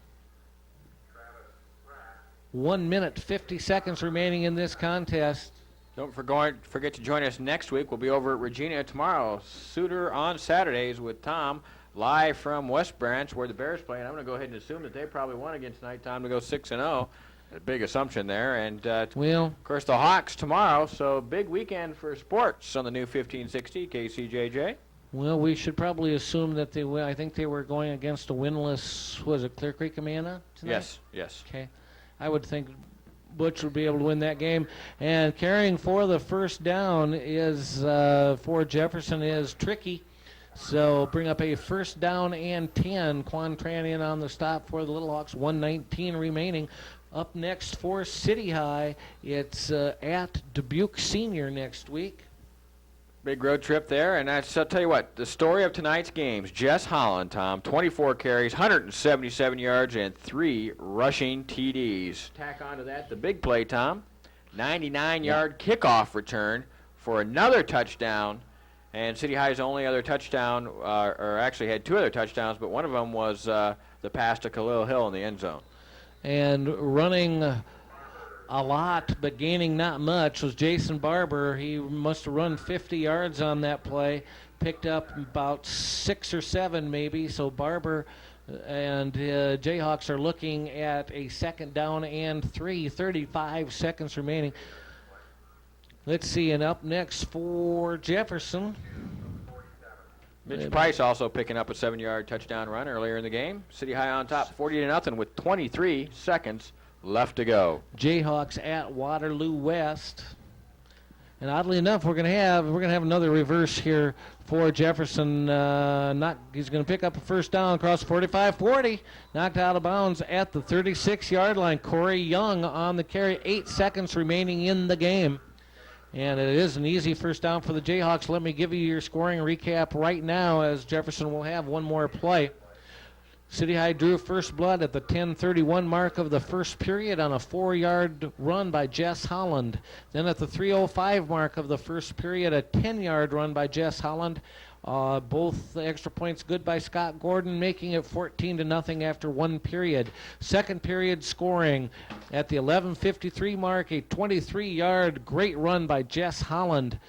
1 minute, 50 seconds remaining in this contest. Don't forget to join us next week. We'll be over at Regina tomorrow. Suitor on Saturdays with Tom, live from West Branch where the Bears play. And I'm going to go ahead and assume that they probably won again tonight. Time to go 6-0. A big assumption there. And, Well, of course, the Hawks tomorrow. So big weekend for sports on the new 1560 KCJJ. Well, we should probably assume that they will. I think they were going against a winless, was it Clear Creek Amana tonight? Yes. Okay. I would think Butch would be able to win that game. And carrying for the first down is for Jefferson is Tricky. So bring up a 1st down and 10. Quan Tran in on the stop for the Little Hawks. 1:19 remaining. Up next for City High, it's at Dubuque Senior next week. Big road trip there, and that's, I'll tell you what, the story of tonight's games, Jess Holland, Tom, 24 carries, 177 yards, and 3 rushing TDs. Tack on to that the big play, Tom, 99-yard kickoff return for another touchdown, and City High's only other touchdown, or actually had 2 other touchdowns, but one of them was the pass to Khalil Hill in the end zone. and running a lot but gaining not much was Jason Barber. He must have run 50 yards on that play, picked up about 6 or 7 maybe. So Barber and Jayhawks are looking at a second down and 35 seconds remaining. Let's see, and up next for Jefferson. Mitch Price also picking up a 7-yard touchdown run earlier in the game. City High on top 40-0 with 23 seconds left to go. Jayhawks at Waterloo West. And oddly enough, we're gonna have another reverse here for Jefferson. He's gonna pick up a first down across 45-40, knocked out of bounds at the 36-yard line. Corey Young on the carry, 8 seconds remaining in the game. And it is an easy first down for the Jayhawks. Let me give you your scoring recap right now, as Jefferson will have one more play. City High drew first blood at the 10:31 mark of the first period on a 4-yard run by Jess Holland. Then at the 3:05 mark of the first period, a 10-yard run by Jess Holland. Both extra points good by Scott Gordon, making it 14-0 after one period. Second period scoring at the 11:53 mark, a 23-yard great run by Jess Holland.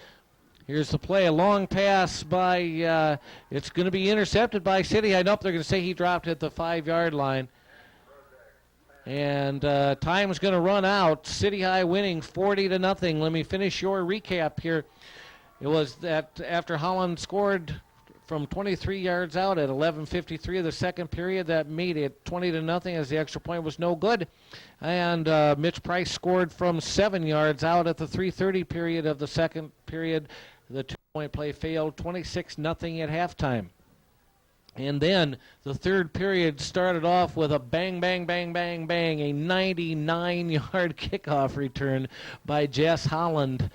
Here's the play, a long pass by, it's going to be intercepted by City High. Nope, they're going to say he dropped at the 5-yard line. And time's going to run out. City High winning 40-0. Let me finish your recap here. It was that after Holland scored from 23 yards out at 11:53 of the second period, that made it 20-0 as the extra point was no good. And Mitch Price scored from 7 yards out at the 3:30 period of the second period. The 2-point play failed, 26-0 at halftime. And then the third period started off with a bang, bang, bang, bang, bang, a 99-yard kickoff return by Jess Holland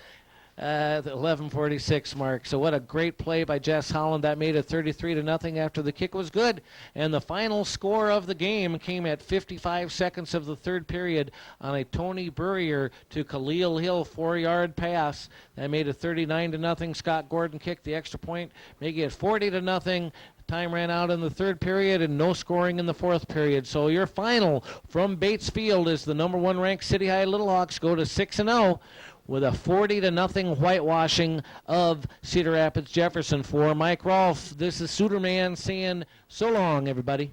at the 11:46 mark. So what a great play by Jess Holland. That made it 33-0 after the kick was good. And the final score of the game came at 55 seconds of the third period on a Tony Burrier to Khalil Hill 4-yard pass. That made it 39-0. Scott Gordon kicked the extra point, making it 40-0. Time ran out in the third period and no scoring in the fourth period. So your final from Bates Field is the number 1 ranked City High Little Hawks go to 6-0 with a 40-0 whitewashing of Cedar Rapids Jefferson. For Mike Rolfe, this is Suderman saying so long, everybody.